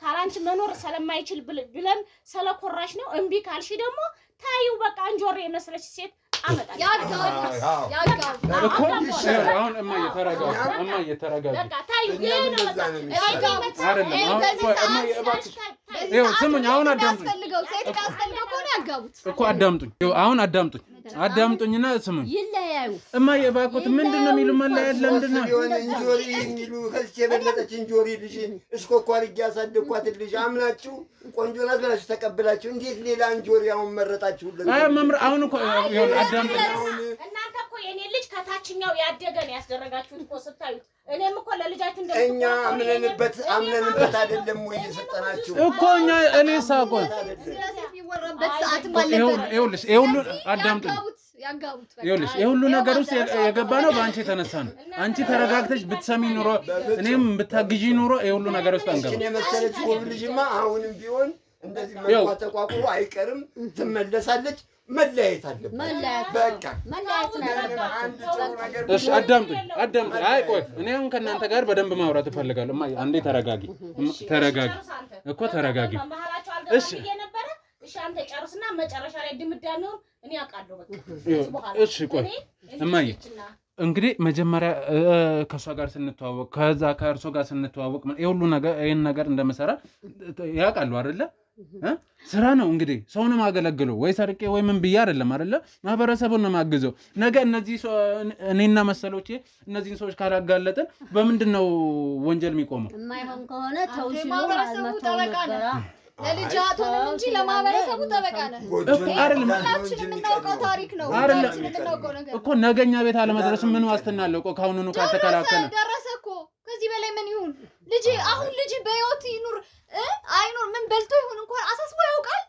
ካላንቺ መኖር ስለማይችል ብለን ስለኮራሽ ነው እምቢ ካልሽ ደግሞ ታዩ በቃ እንጆሬ የመስለሽ ሴት አመጣ አሁን እማዬ ተረጋጊ በቃ ታዩ ስሙኝ አሁን አዳምጡኝ እኮ አዳምጡኝና ስሙኝ ይለያዩ እማዬ እባክዎት ምንድነው የሚሉ መለያየት ለምንድነው እንጆሪ የሚሉ ከዚህ የበለጠች እንጆሪ ልጅ እስኮኮ አድርጌ ያሳደግኳት ልጅ አምናችሁ ቆንጆ ናት ብላችሁ ተቀብላችሁ እንዴት ሌላ እንጆሪ አሁን መረጣችሁለት? አሁን እኮ አዳምጡኝ እናንተ እኮ የኔ ልጅ ከታችኛው ያደገን ያስደረጋችሁት እኮ ስታዩት እኔም እኮ ለልጃችሁ እኛ አምነንበት አይደለም ወይ የሰጠናችሁ እኮ እኛ እኔ ሳቆን ይኸውልሽ ሁሉ አዳምጡኝ ይኸውልሽ ሁሉ ነገር ውስጥ የገባ ነው በአንቺ የተነሳ ነው አንቺ ተረጋግተሽ ብትሰሚ ኑሮ እኔም ብታግዢ ኑሮ ሁሉ ነገር ውስጥ አንገባ እኔ መሰለች ሁሉ ልጅማ አሁንም ቢሆን እንደዚህ መልኳ ተቋቁሮ አይቀርም ትመለሳለች መለያየት አለበት በቃ መለያየት ነው አንድ ጥሩ ነገር እሺ አዳምጡኝ አይ ቆይ እኔ አሁን ከእናንተ ጋር በደንብ ማውራት እፈልጋለሁ እማዬ አንዴ ተረጋጊ እኮ ተረጋጊ እሺ እሺ አንተ ጨርስና መጨረሻ ላይ ድምዳሜውን እኔ አውቃለሁ በቃ እሺ ቆይ እማዬ እንግዲህ መጀመሪያ ከሷ ጋር ስንተዋወቅ ከዛ ከእርሶ ጋር ስንተዋወቅ ሁሉ ነገር ይሄን ነገር እንደመሰራ ያውቃሉ አይደለ ስራ ነው እንግዲህ ሰውን ማገለግለው ወይ ሰርቄ ወይ ምን ብዬ አይደለም አይደለ ማህበረሰቡን ነው ማግዘው ነገ እነዚህ እኔና መሰሎቼ እነዚህን ሰዎች ካላጋለጥን በምንድነው ወንጀል የሚቆመው የማይሆን ከሆነ ተውሽ ነው ማህበረሰቡ ጠበቃ ነው ለልጃቶንም እንጂ ለማህበረሰቡ ጠበቃ ነው አይደለም ሁላችንም እናውቀው ታሪክ ነው ሁላችንም እናውቀው ነገር እኮ ነገኛ ቤት አለመድረስ ምን ዋስትና አለው እኮ ካሁኑ ነው ካልተከላከለ ደረሰ እኮ ከዚህ በላይ ምን ይሁን ልጅ አሁን ልጅ በህይወት ይኑር አይኑር ምን በልቶ ይሁን እንኳን አሳስቦ ያውቃል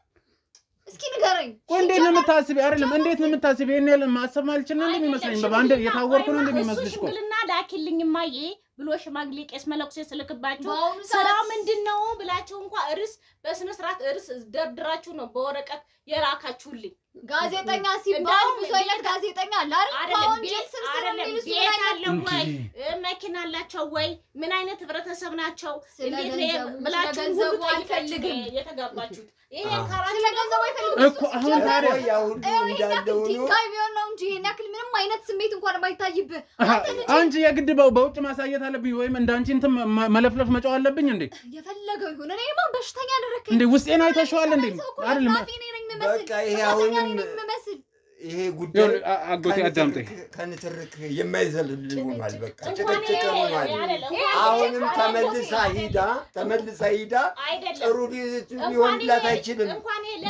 እስኪ ንገረኝ እንዴት ነው የምታስቢ አይደለም እንዴት ነው የምታስቢ እኔ ማሰብ አልችልም እንደሚመስለኝ በአንድ የታወርኩ ነው እንደሚመስልሽ እኮ ሽምግልና ላኪልኝ ማዬ ብሎ ሽማግሌ ቄስ መለኩሴ ስልክባችሁ ስራው ምንድነው ብላችሁ እንኳን እርስ በስነ ስርዓት እርስ ደርድራችሁ ነው በወረቀት የራካችሁልኝ ጋዜጠኛ ሲባል ብዙ አይነት ጋዜጠኛ አይደለም ቤት አለው ወይ መኪና አላቸው ወይ ምን አይነት ህብረተሰብ ናቸው እንዴት ነው ብላችሁ ሁሉ አይፈልግም የተጋባችሁት ይሄ ካራንት ለገንዘብ አይፈልግም እኮ አሁን ታዲያ ያው ሁሉ እንዳለው ነው ታይ ቢሆን ነው እንጂ ይሄን ያክል ምንም አይነት ስሜት እንኳን የማይታይብህ አንቺ የግድ በውጭ ማሳየት አለብኝ ወይም እንዳንቺ እንትን መለፍለፍ መጫው አለብኝ እንዴ የፈለገው ይሁን እኔ ማን በሽተኛ አደረከኝ እንዴ ውስጤን አይተሽዋል እንዴ አይደለም በቃ ይሄ አሁንም ይሄ ጉዳይ አጎቴ አዳምጠኝ ከንትርክ የማይዘልል ሆኗል በቃ ጭቅጭቅ ሆኗል አሁንም ተመልሳ ሂዳ ጥሩ ሊሆንላት አይችልም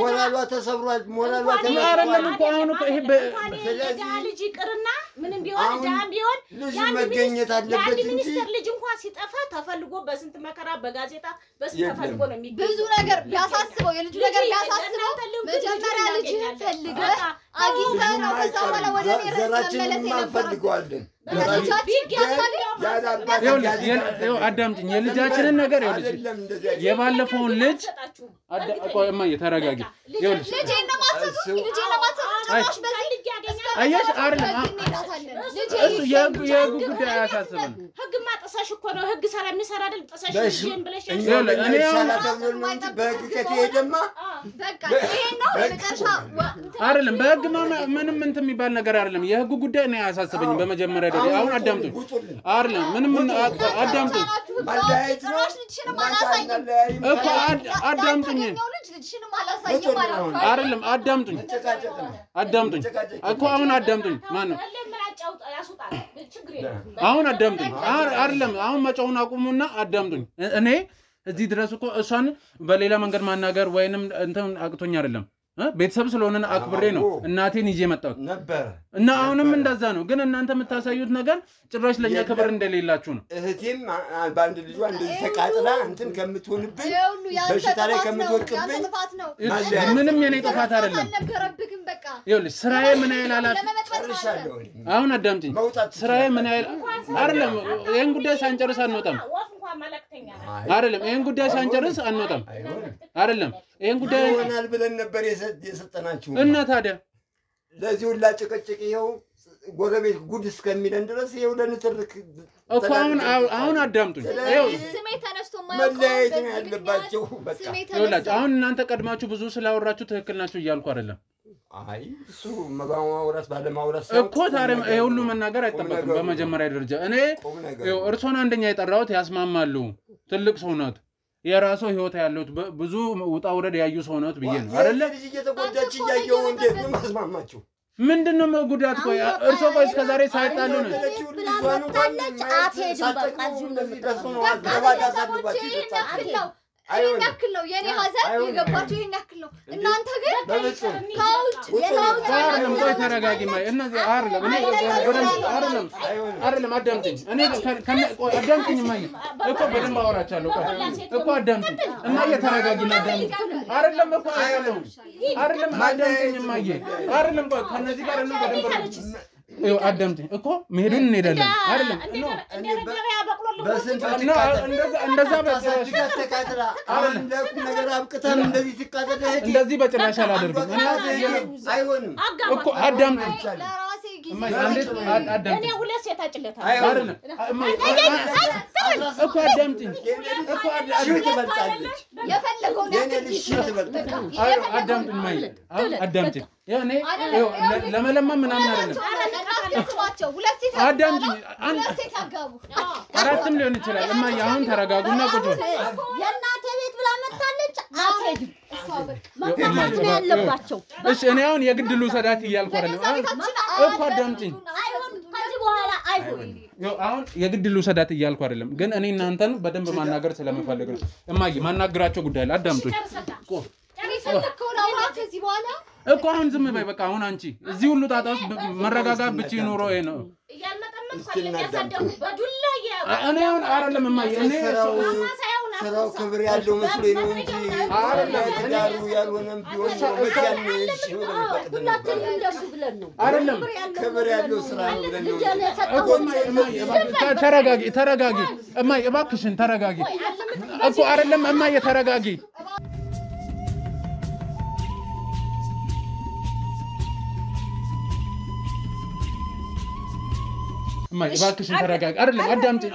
ሞራሏ ተሰብሯል ሞራሏ አይደለም እኮ አሁን እኮ ይሄ ስለዚህ ልጅ ይቅርና ምንም ቢሆን ዳም ቢሆን ልጅ መገኘት አለበት እንጂ ሚኒስትር ልጅ እንኳን ሲጠፋ ተፈልጎ በስንት መከራ በጋዜጣ በስንት ተፈልጎ ነው የሚገኝ ብዙ ነገር ቢያሳስበው የልጁ ነገር ቢያሳስበው መጀመሪያ ልጅ ፈልገህ አግኝተህ ነው ከዛ በኋላ ወደ ኔረስ መመለስ እንፈልገዋለን አዳምጪኝ የልጃችንን ነገር ይኸውልሽ የባለፈውን ልጅ ቆይማ ተረጋጊ ይኸውልሽ ልጄን ለማሰጥ አየሽ አይደለም እሱ የህጉ ጉዳይ አያሳስብም ህግማ ጥሰሽ እኮ ነው ህግ ሰላም የሚሰራ አይደል ጥሰሽ ልጄን ብለሽ እኔ በህግ ከተሄደማ በቃ ይሄ ነው የመጨረሻ አይደለም በህግ ምንም እንትን የሚባል ነገር አይደለም የህጉ ጉዳይ ነው ያሳስበኝ በመጀመሪያ ደረጃ አሁን አዳምጡኝ አይደለም ምንም አዳምጡኝ እኮ አዳምጡኝ አይደለም አዳምጡኝ እኮ አሁን አዳምጡኝ ማነው አሁን አዳምጡኝ አይደለም አሁን መጫውን አቁሙና አዳምጡኝ እኔ እዚህ ድረስ እኮ እሷን በሌላ መንገድ ማናገር ወይንም እንትን አቅቶኝ አይደለም ቤተሰብ ስለሆነ አክብሬ ነው እናቴን ይዤ መጣሁ ነበር እና አሁንም እንደዛ ነው ግን እናንተ የምታሳዩት ነገር ጭራሽ ለኛ ክብር እንደሌላችሁ ነው እህቴም ባንድ ልጇ እንደዚህ ተቃጥላ እንትን ከምትሆንብኝ በሽታ ላይ ከምትወድቅብኝ ምንም የኔ ጥፋት አይደለም ይኸውልሽ ስራዬ ምን ያህል ጨርሻለሁ አሁን አዳምጪኝ ስራዬ ምን ያህል አይደለም ይሄን ጉዳይ ሳንጨርስ አንወጣም አይደለም ይሄን ጉዳይ ሳንጨርስ አንወጣም አይደለም ይሄን ጉዳይ ይሆናል ብለን ነበር የሰጠናችሁ እና ታዲያ ለዚህ ሁላ ጭቅጭቅ ይኸው ጎረቤት ጉድ እስከሚለን ድረስ ይኸው ለንትርክ እኮ አሁን አዳምጡኝ ይኸው ስሜ ተነስቶ መለያየት ነው ያለባቸው በቃ ይኸውላችሁ አሁን እናንተ ቀድማችሁ ብዙ ስላወራችሁ ትክክል ናችሁ እያልኩ አይደለም አይ እሱ ማውራት ባለማውራት እኮ ታዲያ ይሄ ሁሉ መናገር አይጠበቅም በመጀመሪያ ደረጃ እኔ እርሶን አንደኛ የጠራሁት ያስማማሉ ትልቅ ሰው ናት የራሱ ህይወት ያለው ብዙ ውጣ ውረድ ያዩ ሰው ናት ብዬ ነው አይደለ ልጅ እየተጎዳች እያየው እንዴት ነው ማስማማችሁ ምንድነው ጉዳት ቆይ እርሶ ቆይ እስከ ዛሬ ሳይጣሉ ነው ይሄን ያክል ነው የኔ ሀዘን የገባችሁ ይሄን ያክል ነው እናንተ ግን ከውጭ አይደለም ቆይ ተረጋጊ ማይ እነዚህ አይደለም አዳምጪኝ እኔ ቆይ አዳምጪኝ ማይ እኮ በደንብ አወራቻለሁ ቆይ እኮ አዳምጪኝ እና የተረጋጊና አዳምጪኝ አይደለም እኮ አይደለም አዳምጪኝ ማይ አይደለም ቆይ ከነዚህ ጋር ነው በደንብ አዳምጪኝ እኮ መሄዱን እንሄዳለን አይደለም በስንት እንደዛ ተቃጥላ አሁን ለቁም ነገር አብቅተን እንደዚህ ትቃጠለ እንደዚህ በጭራሽ አላደርግም አይሆንም እኮ አዳምጪኝ ለራሴ ጊዜ እኔ ሁለት ሴት አጭለታል አይደለም እኮ አዳምጪኝ እኮ ትበልጣለች የፈለገው አዳምጪኝ ማይ አዳምጪኝ ያኔ ለመለማ ምናምን አይደለም አዳምጪኝ አራትም ሊሆን ይችላል እማዬ አሁን ተረጋጉና ቁጭ የእናቴ ቤት ብላ መጣለች አትሄድም ማለት ነው ያለባቸው እሺ እኔ አሁን የግድ ልውሰዳት እያልኩ አይደለም እኮ አዳምጪኝ ከዚህ በኋላ አይሆንም አሁን የግድ ልውሰዳት እያልኩ አይደለም ግን እኔ እናንተን በደንብ ማናገር ስለምፈልግ ነው እማዬ ማናገራቸው ጉዳይ ላይ አዳምጡኝ እኔ ፈለከው ነው ከዚህ በኋላ እኮ አሁን ዝም በይ በቃ አሁን አንቺ እዚህ ሁሉ ጣጣ ውስጥ መረጋጋት ብቻ ኖሮ ነው እኔ አሁን አይደለም እማዬ እኔ ስራው ክብር ያለው መስሎኝ ነው እንጂ አይደለም ያልሆነም ቢሆን አይደለም ክብር ያለው ስራ ነው ብለን ነው ተረጋጊ እማዬ እባክሽን ተረጋጊ እኮ አይደለም እማዬ ተረጋጊ እማዬ እባክሽን ተረጋጊ አይደለም አዳምጪኝ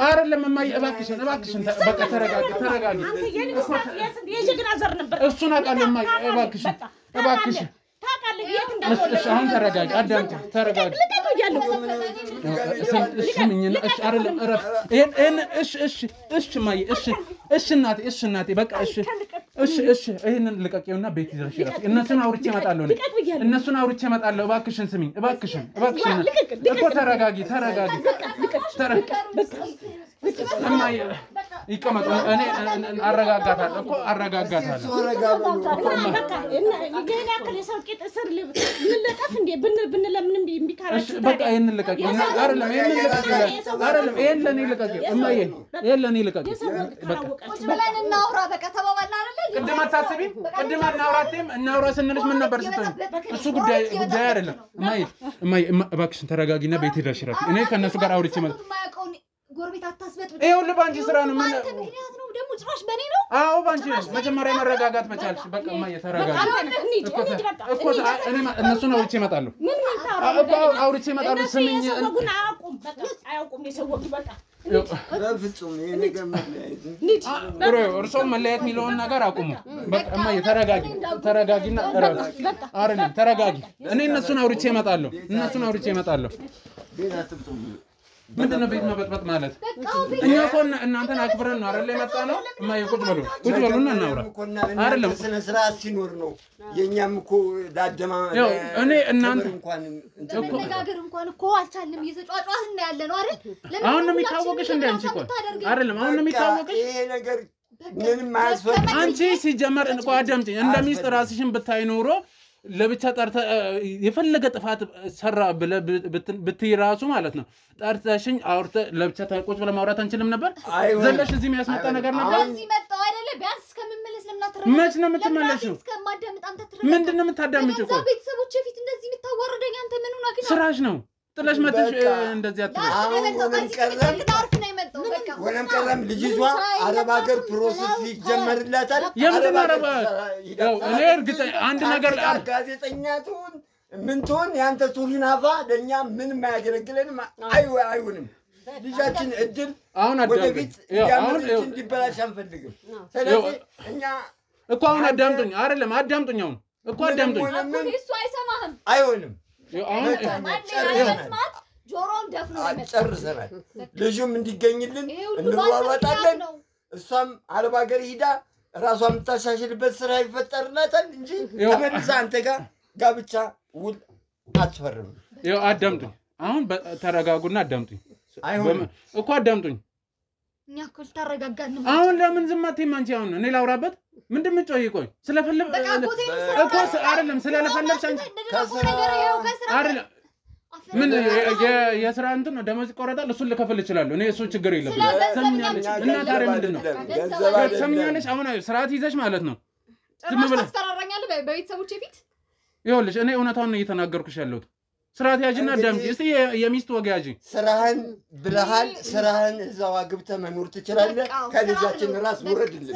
አይደለም እማዬ እባክሽን በቃ ተረጋጊ እሱን አውቃለሁ እማዬ እባክሽን እሺ አሁን ተረጋጊ አዳምጪኝ ተረጋጊ ስሚኝና እሺ አይደለም እረፍ ይሄን እሺ እማዬ እሺ እናቴ በቃ እሺ ይሄንን ልቀቂውና ቤት ይዘሽ እረፍ እነሱን አውርቼ እመጣለሁ እባክሽን ስሚኝ እባክሽን እኮ ተረጋጊ እማዬ ይቀመጡ እኔ አረጋጋታለሁ በቃ ይሄንን ልቀቂውና አይደለም ይሄን ለኔ ልቀቂው እማዬ ይሄን ለኔ ልቀቂው በቃ ብለን እናውራ በቃ ተባባልን አይደል ቅድም አታስቢ ቅድም እናውራ ስንልሽ ምን ነበር ስትል እሱ ጉዳይ አይደለም እማዬ እባክሽን ተረጋጊና ቤት ሄደሽ እረፊ እኔ ከነሱ ጋር አውርቼ ጎረቤት አታስበጥ ይኸውልህ ባንቺ ስራ ነው ምን ምክንያት ነው ደግሞ ጭራሽ በኔ ነው አዎ ባንቺ ነው መጀመሪያ መረጋጋት መቻልሽ በቃ እማዬ ተረጋጊ እኮ እኔ እነሱን አውርቼ እመጣለሁ አውርቼ እመጣለሁ ስሚኝ አያውቁም የሰው በቃ በፍጹም ይሄ ነገር መለያየት እርሶም መለያየት የሚለውን ነገር አቁሙ በቃ እማዬ ተረጋጊና አይደለም ተረጋጊ እኔ እነሱን አውርቼ እመጣለሁ ቤት አትምጡ ምንድነው ቤት መበጥበጥ ማለት እኛ እኮ እናንተን አክብረን ነው አይደል የመጣነው እማዬ ቁጭ በሉና እናውራ አይደለም ስነ ስርዓት ሲኖር ነው የኛም እኮ ዳደማ እኔ እናንተ መነጋገር እንኳን እኮ አልቻልንም እየተጫጫህን ያለ ነው አይደል አሁን ነው የሚታወቅሽ እንደ አንቺ እኮ አይደለም አሁን ነው የሚታወቅሽ ይሄ ነገር ምንም አያስፈልግም አንቺ ሲጀመር እንኳን አዳምጪኝ እንደሚስት ራስሽን ብታይ ኖሮ ለብቻ ጠርተ የፈለገ ጥፋት ሰራ ብትይ ራሱ ማለት ነው ጠርተሽኝ አውርተ ለብቻ ታቆጭ ብለ ማውራት አንችልም ነበር ዘለሽ እዚህ የሚያስመጣ ነገር ነበር እዚህ መጣው አይደለ ቢያንስ እስከምመለስ ለምናተረጋ መች ነው የምትመለሺው እስከማዳምጥ አንተ ትረጋ ምንድነው የምታዳምጪው ቆይ ቤተሰቦቼ ፊት እንደዚህ የምታዋርደኝ አንተ ምን ሆነ ግን ስራሽ ነው ጥለሽ መጥሽ እንደዚህ አትበል ወለም ቀረም ልጅቷ አረብ ሀገር ፕሮሰስ ይጀመርላታል የምን አረብ ያው እኔ እርግጥ አንድ ነገር ጋዜጠኛ ትሁን ምን ትሁን ያንተ ቱሪናፋ ለኛ ምንም አያገለግለንም አይሆንም ልጃችን እድል አሁን ወደፊት ያምን እንዲበላሽ አንፈልግም ስለዚህ እኛ እኮ አሁን አዳምጡኝ አይደለም አዳምጡኝ አሁን እኮ አዳምጡኝ እሱ አይሰማህም አይሆንም አሁን ጆሮን ደፍኖ ጨርሰናል ልጁም እንዲገኝልን እንሯሯጣለን እሷም አረብ ሀገር ሂዳ ራሷን የምታሻሽልበት ስራ ይፈጠርላታል እንጂ ተመልሳ አንተ ጋር ጋብቻ ውል አትፈርም ይኸው አዳምጡኝ አሁን ተረጋጉና አዳምጡኝ አይሆንም እኮ አዳምጡኝ እኛ እኮ ተረጋጋን አሁን ለምን ዝም አትይም አንቺ አሁን እኔ ላውራበት ምንድን ምጮይ ቆይ ስለፈለብ እኮ አይደለም ስለለፈለብሽ አንቺ አይደለም ምን የስራ እንትን ነው ደሞዝ ይቆረጣል እሱን ልከፍል ይችላል እኔ እሱ ችግር የለም ሰምኛለሽ እና ታዲያ ምንድነው ሰምኛለሽ አሁን ስርዓት ይዘሽ ማለት ነው ዝም ብለሽ ታስፈራራኛለህ በቤተሰቦቼ ፊት ይኸውልሽ እኔ እውነታውን ነው እየተናገርኩሽ ያለሁት ስርዓት ያዥና አዳምጪ እስቲ የሚስት ወግ ያዥ ስራህን ብለሃል ስራህን እዛው አግብተህ መኖር ትችላለህ ከልጃችን ራስ ወረድልን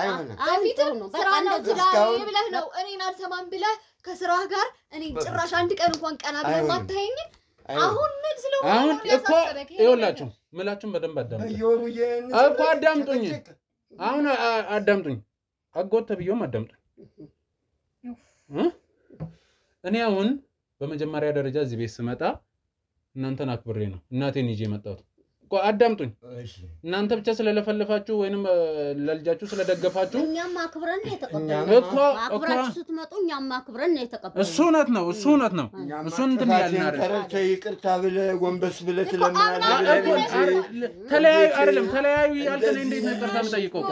አይሆንም ስራ ነው ትዳር ብለህ ነው እኔን አልሰማም ብለህ ከስራህ ጋር እኔ ጭራሽ አንድ ቀን እንኳን ቀና ብለህ ማታየኝ አሁን ምን ስለሆነ አሁን እኮ ይኸውላችሁ ምላችሁን በደንብ አዳምጡኝ እኮ አዳምጡኝ አሁን አዳምጡኝ አጎት ተብየውም አዳምጡኝ እኔ አሁን በመጀመሪያ ደረጃ እዚህ ቤት ስመጣ እናንተን አክብሬ ነው እናቴን ይዤ መጣሁት እኮ አዳምጡኝ እናንተ ብቻ ስለለፈለፋችሁ ወይንም ለልጃችሁ ስለደገፋችሁ እኛም አክብረን ነው የተቀበልነው እኮ አክብራችሁ ስትመጡ እኛም አክብረን ነው የተቀበልነው እሱ እውነት ነው እሱን እንትን ያልን ተረተ ይቅርታ ብለህ ጎንበስ ብለህ ትለምናለህ ተለያዩ አይደለም ተለያዩ ያልከኝ እንዴት ነው ይቅርታ የምጠይቀው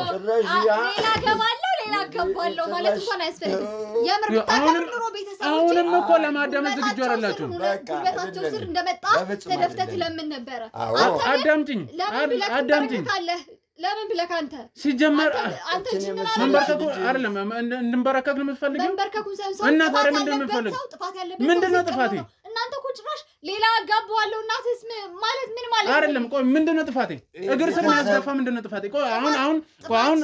ሌላ ገባለሁ ሌላ ገባለሁ ማለት እንኳን አያስፈልግም የምር ብታከብር ኑሮ ቤተሰቦቼ አሁንም እኮ ለማዳመጥ ዝግጁ አይደላችሁ ጉልበታቸው ስር እንደመጣ ተደፍተህ ለምን ነበር አዳምጪኝ ለምን ብለህ አንተ ሲጀመር አንተ መንበርከኩ አይደለም እንድንበረከክ ነው የምትፈልጊው መንበርከኩን ሳይሆን እና ታዲያ ምንድነው የምትፈልጊው ጥፋት ያለበት ምንድነው ጥፋቴ እናንተ እኮ ጭራሽ ሌላ ጋባዋለሁ እናትስ ማለት ምን ማለት አይደለም ቆይ ምንድነው ጥፋቴ እግር ስር ያስደፋ ምንድነው ጥፋቴ ቆይ አሁን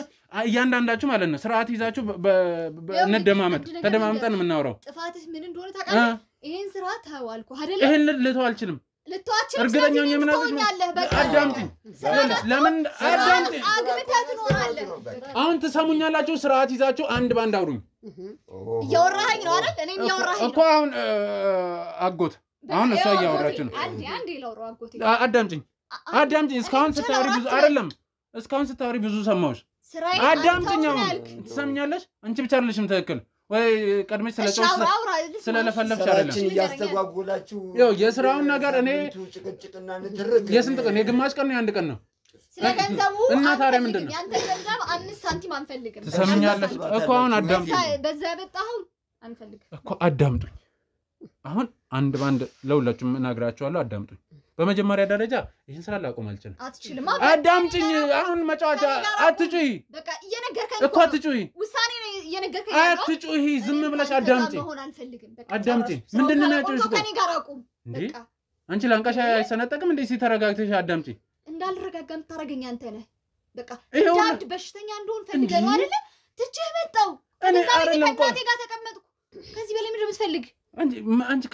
እያንዳንዳችሁ ማለት ነው ስርዓት ይዛችሁ እንደማመጥ ተደማምጠን የምናወራው ጥፋትህ ምን እንደሆነ ታውቃለህ ይሄን ስራ ተዋልኩ አይደል ይሄን ልተው አልችልም ልተዋችሁ እርግጠኛ ነኝ ምን አዳምጪኝ ለምን አዳምጪኝ አግብተህ ትኖራለህ አሁን ትሰሙኛላችሁ ስርዓት ይዛችሁ አንድ ባንድ አውሩኝ እያወራኸኝ ነው አይደል እኔም እያወራኸኝ እኮ አሁን አጎት አሁን እሷ እያወራችሁ ነው አንዴ ላውራው አጎቴ አዳምጪኝ እስካሁን ስታወሪ ብዙ አይደለም እስካሁን ስታወሪ ብዙ ሰማሁሽ አዳምጪኝ ትሰምኛለሽ አንቺ ብቻ አይደለሽም ትክክል ወይ ቀድመሽ ስለለፈለፍሽ አይደለም ያስተጓጉላችሁ ያው የስራውን ነገር እኔ ጭቅጭቅና ንትርክ የስንት ቀን የግማሽ ቀን ነው የአንድ ቀን ነው ስለገንዘቡ እና ታዲያ ምንድነው ያንተ ገንዘብ 5 ሳንቲም አንፈልግም ትሰምኛለሽ እኮ አሁን አዳምጪኝ በዛ ያበጣው አንፈልግም እኮ አዳምጡኝ አሁን አንድ ባንድ ለሁላችሁም እናግራችኋለሁ አዳምጡኝ በመጀመሪያ ደረጃ ይሄን ስራ ላቆም አልችልም አትችልም አዳምጪኝ አሁን መጫወቻ አትጩይ በቃ እየነገርከኝ እኮ አትጩይ ውሳኔ ነው እየነገርከኝ አትጩይ ዝም ብለሽ አዳምጪኝ መሆን አልፈልግም በቃ አዳምጪኝ ምንድነው ያጮሽ ከኔ ጋር አቁም በቃ አንቺ ላንቃሽ አይሰነጠቅም እንዴ ሲተረጋግተሽ አዳምጪኝ እንዳልረጋጋም ታረጋኝ አንተ ነህ በቃ ይሄው ዳድ በሽተኛ እንደሆን ፈልገህ ነው አይደል ትችህ መጣው እኔ አይደለም ከናቴ ጋር ተቀመጥኩ ከዚህ በላይ ምንድነው የምትፈልግ አንቺ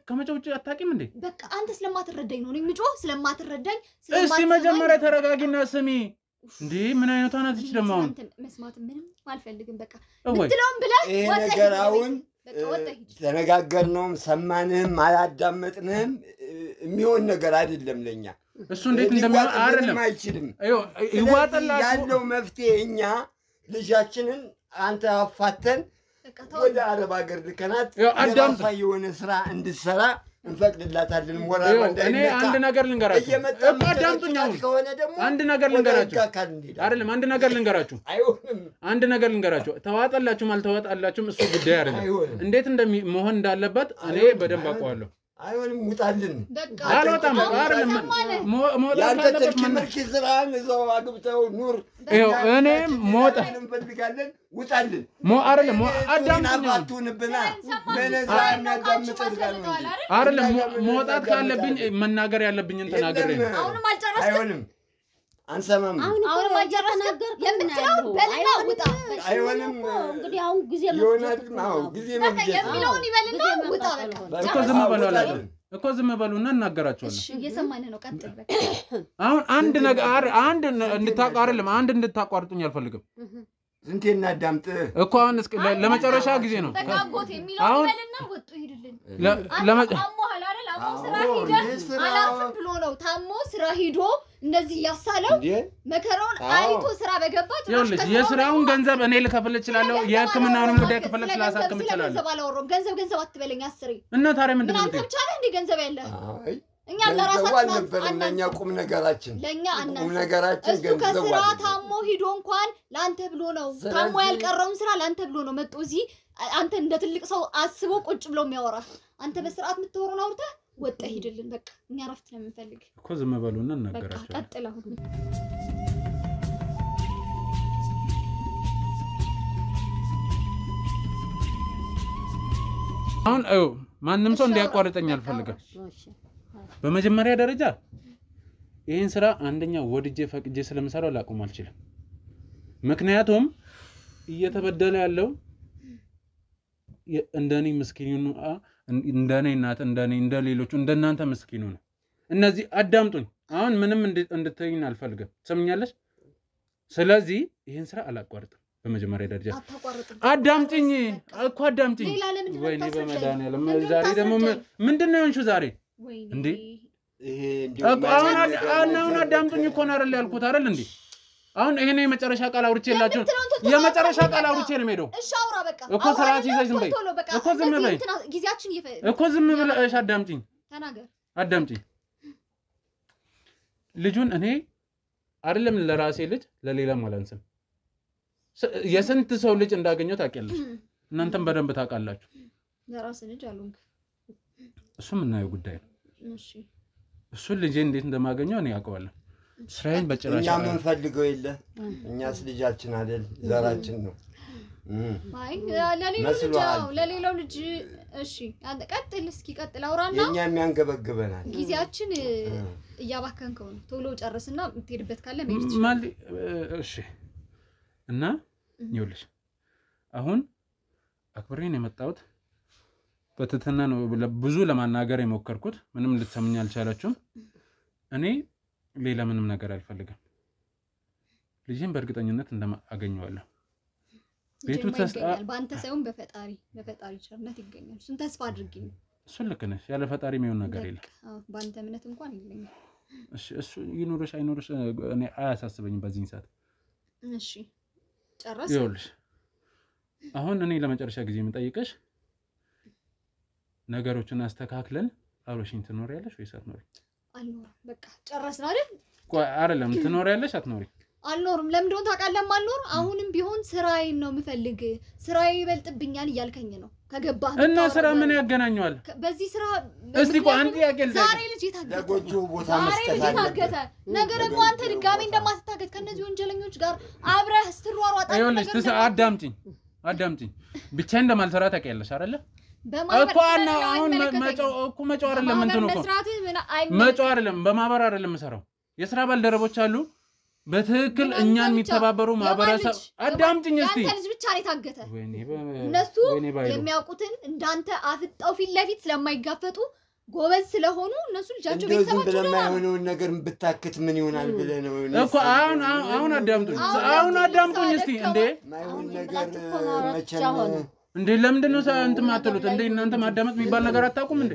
ከመጮህ ውጭ አታውቂም እንዴ በቃ አንተ ስለማትረዳኝ ነው እኔ ምጮህ ስለማትረዳኝ እስቲ መጀመሪያ ተረጋጊና ስሚ እንዴ ምን አይነቷ ናት እቺ ደግሞ አሁን መስማት ምንም አልፈልግም በቃ ምትለውም ብለህ ይሄ ነገር አሁን ተነጋገርነውም ሰማንህም አላዳመጥንህም የሚሆን ነገር አይደለም ለኛ እሱ እንዴት እንደሚሆን አይደለም አይችልም ይዋጥላችሁ ያለው መፍትሄ እኛ ልጃችንን አንተ አፋተን ወደ አረብ ሀገር ልከናት የራሷ የሆነ ስራ እንድትሰራ እንፈቅድላታለን ሞራል እኔ አንድ ነገር ልንገራችሁ እኮ አዳምጡኝ ከሆነ ደግሞ አንድ ነገር ልንገራችሁ አይደለም አንድ ነገር ልንገራችሁ አይሆንም አንድ ነገር ልንገራችሁ ተዋጣላችሁም አልተዋጣላችሁም እሱ ጉዳይ አይደለም እንዴት እንደመሆን እንዳለበት እኔ በደንብ አውቀዋለሁ አይሆንም ውጣልን አልወጣም አይደለም ያንተ ተከመልክ ዝራን እዛው አግብተው ኑር እኔ ሞጣ እንፈልጋለን ውጣልን አይደለም አዳምጡኝ አባቱንብና በነዛ የሚያዳምጥልጋል አይደለም ሞጣት ካለብኝ መናገር ያለብኝን ተናገሬ ነው አሁንም አልጨረስኩም አይሆንም አንሰማም አሁንም አልጨረስኩም የምትለው በልና ውጣ አይሆንም እንግዲህ አሁን ጊዜ ጊዜ መፍጀት የሚለውን ይበልና ውጣ በቃ እኮ ዝም በሉ አላለም እኮ ዝም በሉና እናገራቸዋለን እሺ እየሰማን ነው ቀጥል በቃ አሁን አንድ ነገር አንድ እንድታቋርልም አንድ እንድታቋርጡኝ አልፈልግም ዝንቴ እናዳምጥ እኮ አሁን ለመጨረሻ ጊዜ ነው በቃ አጎቴ የሚለውን ይበልና ወጡ ይሄድልን አሞሃል አይደል አሞ ስራ ሄደ አላፍም ብሎ ነው ታሞ ስራ ሄዶ እንደዚህ ያሳለው መከራውን አይቶ ስራ በገባች ይኸውልሽ የስራውን ገንዘብ እኔ ልከፍል እችላለሁ የህክምናውን ጉዳይ ከፈለክ ላሳክም እችላለሁ ገንዘብ አትበለኝ አስሬ እና ታዲያ ምንድን ነው አንተ ብቻ ነህ እንደ ገንዘብ ያለ እኛ ለራሳችን ለኛ ቁም ነገራችን ለኛ ቁም ነገራችን እሱ ከስራ ታሞ ሄዶ እንኳን ላንተ ብሎ ነው ታሞ ያልቀረውን ስራ ላንተ ብሎ ነው መጥቶ እዚህ አንተ እንደ ትልቅ ሰው አስቦ ቁጭ ብሎ የሚያወራ አንተ በስርዓት የምትወሩን አውርተ ወጣ ሄድልን በቃ እኛ ረፍት ነው የምንፈልግ እኮ ዝም በሉና እናገራቸው በቃ ቀጥል አሁን አሁን ማንንም ሰው እንዲያቋርጠኝ አልፈልግም በመጀመሪያ ደረጃ ይሄን ስራ አንደኛ ወድጄ ፈቅጄ ስለምሰራው ላቆም አልችልም ምክንያቱም እየተበደለ ያለው እንደኔ ምስኪኑ እንደኔ እናት እንደኔ እንደሌሎቹ እንደናንተ ምስኪኑ ነው እነዚህ አዳምጡኝ አሁን ምንም እንድትይኝ አልፈልግም ሰምኛለሽ ስለዚህ ይሄን ስራ አላቋርጥም በመጀመሪያ ደረጃ አዳምጪኝ እኮ አዳምጪኝ ወይኔ በመድኃኒዓለም ዛሬ ደግሞ ምንድነው የሆንሽው ዛሬ እንዴ ይሄ አሁን አዳምጡኝ እኮ ነው አይደል ያልኩት አይደል እንዴ አሁን ይሄ ነው የመጨረሻ ቃል አውርቼላችሁ የመጨረሻ ቃል አውርቼ ነው የምሄደው እሺ አውራ በቃ እኮ ስርዓት ይዘሽ ዝም በይ እኮ ዝም በይ ጊዜያችን እኮ ዝም ብለሽ አዳምጪኝ ተናገር አዳምጪኝ ልጁን እኔ አይደለም ለራሴ ልጅ ለሌላም አላንስም የስንት ሰው ልጅ እንዳገኘው ታውቂያለሽ እናንተም በደንብ ታውቃላችሁ ለራስ ልጅ አሉንክ እሱም እናየው ጉዳይ ነው እሺ እሱ ልጅ እንዴት እንደማገኘው እኔ አውቀዋለሁ ስራዬን በጭራሽ እኛ ምን ፈልገው የለ እኛስ ልጃችን አይደል ዘራችን ነው አይ ለሌላው ልጅ እሺ አንተ ቀጥል እስኪ ቀጥል አውራና የኛ የሚያንገበግበናል ጊዜያችን እያባከንከው ነው ቶሎ ጨርስና የምትሄድበት ካለ መሄድ ማለት እሺ እና ይኸውልሽ አሁን አክብሬን የመጣሁት በትትና ነው ብዙ ለማናገር የሞከርኩት ምንም ልትሰምኝ አልቻላችሁም እኔ ሌላ ምንም ነገር አልፈልግም ልጅን በእርግጠኝነት እንደማገኘዋለሁ ቤቱ ተስፋ ባንተ ሳይሆን በፈጣሪ ቸርነት ይገኛል እሱን ተስፋ አድርጊ እሱ ልክ ነሽ ያለ ፈጣሪ የሚሆን ነገር የለም ባንተ እምነት እንኳን የለኝም እሱ ይኖርሽ አይኖርሽ እኔ አያሳስበኝም በዚህ ሰዓት እሺ ጨረስ ይኸውልሽ አሁን እኔ ለመጨረሻ ጊዜ የምጠይቅሽ ነገሮችን አስተካክለን አብረሽኝ ትኖሪያለሽ ወይስ አትኖሪ አልኖርም በቃ ጨረስን አይደል ቆይ አይደለም ትኖሪያለሽ አትኖሪ አልኖርም ለምን እንደሆነ ታውቃለህ ማልኖር አሁንም ቢሆን ስራዬን ነው የምፈልግ ስራዬ ይበልጥብኛል እያልከኝ ነው ከገባህ እና ስራ ምን ያገናኘዋል በዚህ ስራ እስቲ ቆይ አንድ ያቀል ዛሬ ልጅ የታገተ ለጎጆ ቦታ መስጠት አለበት ነገር ደግሞ አንተ ድጋሜ እንደማትታገት ከነዚህ ወንጀለኞች ጋር አብረህ ስትሯሯጥ አይሆንስ አዳምጪኝ ብቻ እንደማልሰራ ታውቂያለሽ አይደለ እኮ አሁን መጫው አይደለም እንትን እኮ መጫው አይደለም በማህበር አይደለም ሰራው የስራ ባልደረቦች አሉ በትክክል እኛን የሚተባበሩ ማህበረሰብ አዳምጪኝ እስቲ አንተ ልጅ ብቻ ላይ ታገተ እነሱ የሚያውቁትን እንዳንተ አፍጣው ፊት ለፊት ስለማይጋፈጡ ጎበዝ ስለሆኑ እነሱ ልጃቸው ቤተሰቦች ስለማይሆነው ነገር ብታክት ምን ይሆናል ብለህ ነው እኮ አሁን አዳምጡኝ እስቲ እንዴ ማይሆን ነገር መቼም እንዴ ለምንድን ነው እንትን ማትሉት እንዴ እናንተ ማዳመጥ የሚባል ነገር አታውቁም እንዴ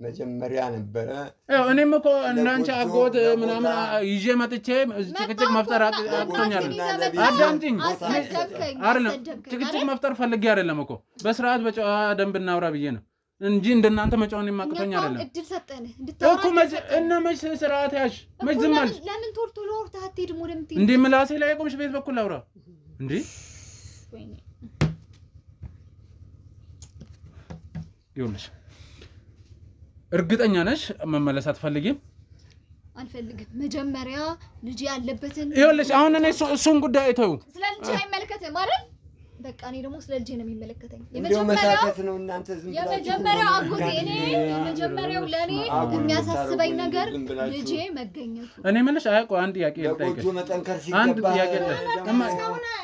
መጀመሪያ ነበረ እኔም እኮ እናንቺ አጎት ምናምን ይዤ መጥቼ ጭቅጭቅ መፍጠር አቅቶኛል አዳምጪኝ አይደለም ጭቅጭቅ መፍጠር ፈልጌ አይደለም እኮ በስርዓት በጨዋ ደንብ እናውራ ብዬ ነው እንጂ እንደናንተ መጫወን የማቅተኛ አይደለም እድል ሰጠን እኮ እና መች ስርዓት ያሽ መች ዝም አልሽ ለምን ቶሎ ወርታ አትሄድም ወደምትሄድ እንዴ ምላሴ ላይ ቆምሽ ቤት በኩል አውራ እንዴ ወይኔ ይኸውልሽ እርግጠኛ ነሽ መመለስ አትፈልጊም አልፈልግም መጀመሪያ ልጅ ያለበትን ይኸውልሽ አሁን እኔ እሱን ጉዳይ አይተው ስለ ልጅ አይመለከትም አይደል በቃ እኔ ደግሞ ስለ ልጅ ነው የሚመለከተኝ የመጀመሪያው አጎቴ እኔ የመጀመሪያው ለኔ የሚያሳስበኝ ነገር ልጄ መገኘቱ እኔ ምንሽ አያቆ አንድ ጥያቄ ልጠይቅሽ አንድ ጥያቄ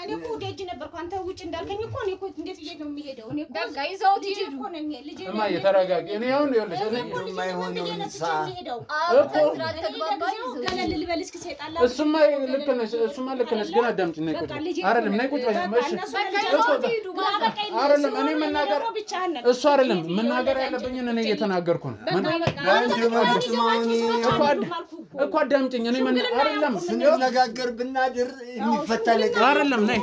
እኔ እኮ ደጅ ነበርኩ አንተ ውጭ እንዳልከኝ እኮ እኔ እኮ እንዴት ይሄ ነው የሚሄደው እኔ እኮ በቃ ይዘውት ይሄዱ እኮ ነው ልጄ እማ የተረጋጊ እኔ አሁን ይኸውልሽ እኔ ገለል ልበል እስኪ ሰይጣን እሱማ ልክ ነሽ ግን አዳምጪኝ ነይ ቁጭ አይደለም ነይ ቁጭ አይደለም እኔ መናገር እሱ አይደለም መናገር ያለብኝን እኔ እየተናገርኩ ነው እኮ አዳምጪኝ እኔ አይደለም ስንነጋገር ብናድር የሚፈታ ነገር አይደለም ነይ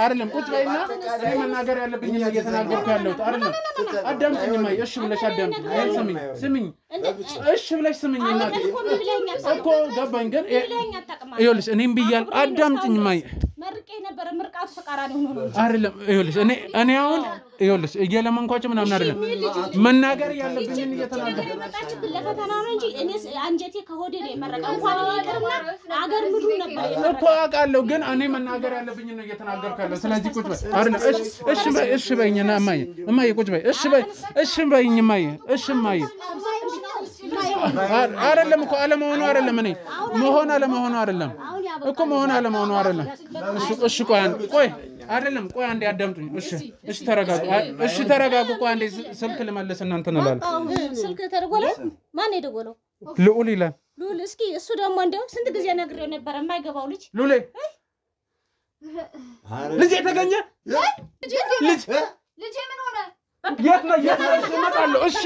አይደለም ቁጭ በይና እኔ መናገር ያለብኝን እየተናገርኩ ያለሁት አይደለም አዳምጪኝ ማይ እሺ ብለሽ አዳምጪኝ ስሚኝ እሺ ብለሽ ስሚኝ እናቴ እኮ ገባኝ ግን ይኸውልሽ እኔም ብያለሁ አዳምጪኝ ማይ መርቄ ነበር ምርቃቱ ተቃራኒ ሆኖ ነው አይደለም ይኸውልሽ እኔ አሁን ይኸውልሽ እየለመንኳቸው ምናምን አይደለም መናገር ያለብኝን እየተናገርኩ ለፈተና ነው እንጂ እኔ አንጀቴ ከሆዴ ነው የመረቀ እንኳን ይቀርና አገር ምድሩ ነበር እኮ አውቃለሁ ግን እኔ መናገር ያለብኝን ነው እየተናገርኩ ያለው ስለዚህ ቁጭ በይ አይደለም እሺ በይኝና እማዬ ቁጭ በይ እሺ በይኝ እማዬ እሺ እማዬ አይደለም እኮ አለመሆኑ አይደለም እኔ መሆን አለመሆኑ አይደለም እኮ መሆን አለመሆኑ አይደለም እሺ ቆይ አይደለም ቆይ አንዴ አዳምጡኝ እሺ ተረጋጉ ቆይ አንዴ ስልክ ልመልስ እናንተ ነላል ስልክ ተደወለ ማን የደወለው ልዑል ይላል ልዑል እስኪ እሱ ደግሞ እንደው ስንት ጊዜ ነግሬው ነበር የማይገባው ልጅ ልዑል ልጅ የተገኘ ልጅ ልጅ ምን ሆነ የት ነው እመጣለሁ እሺ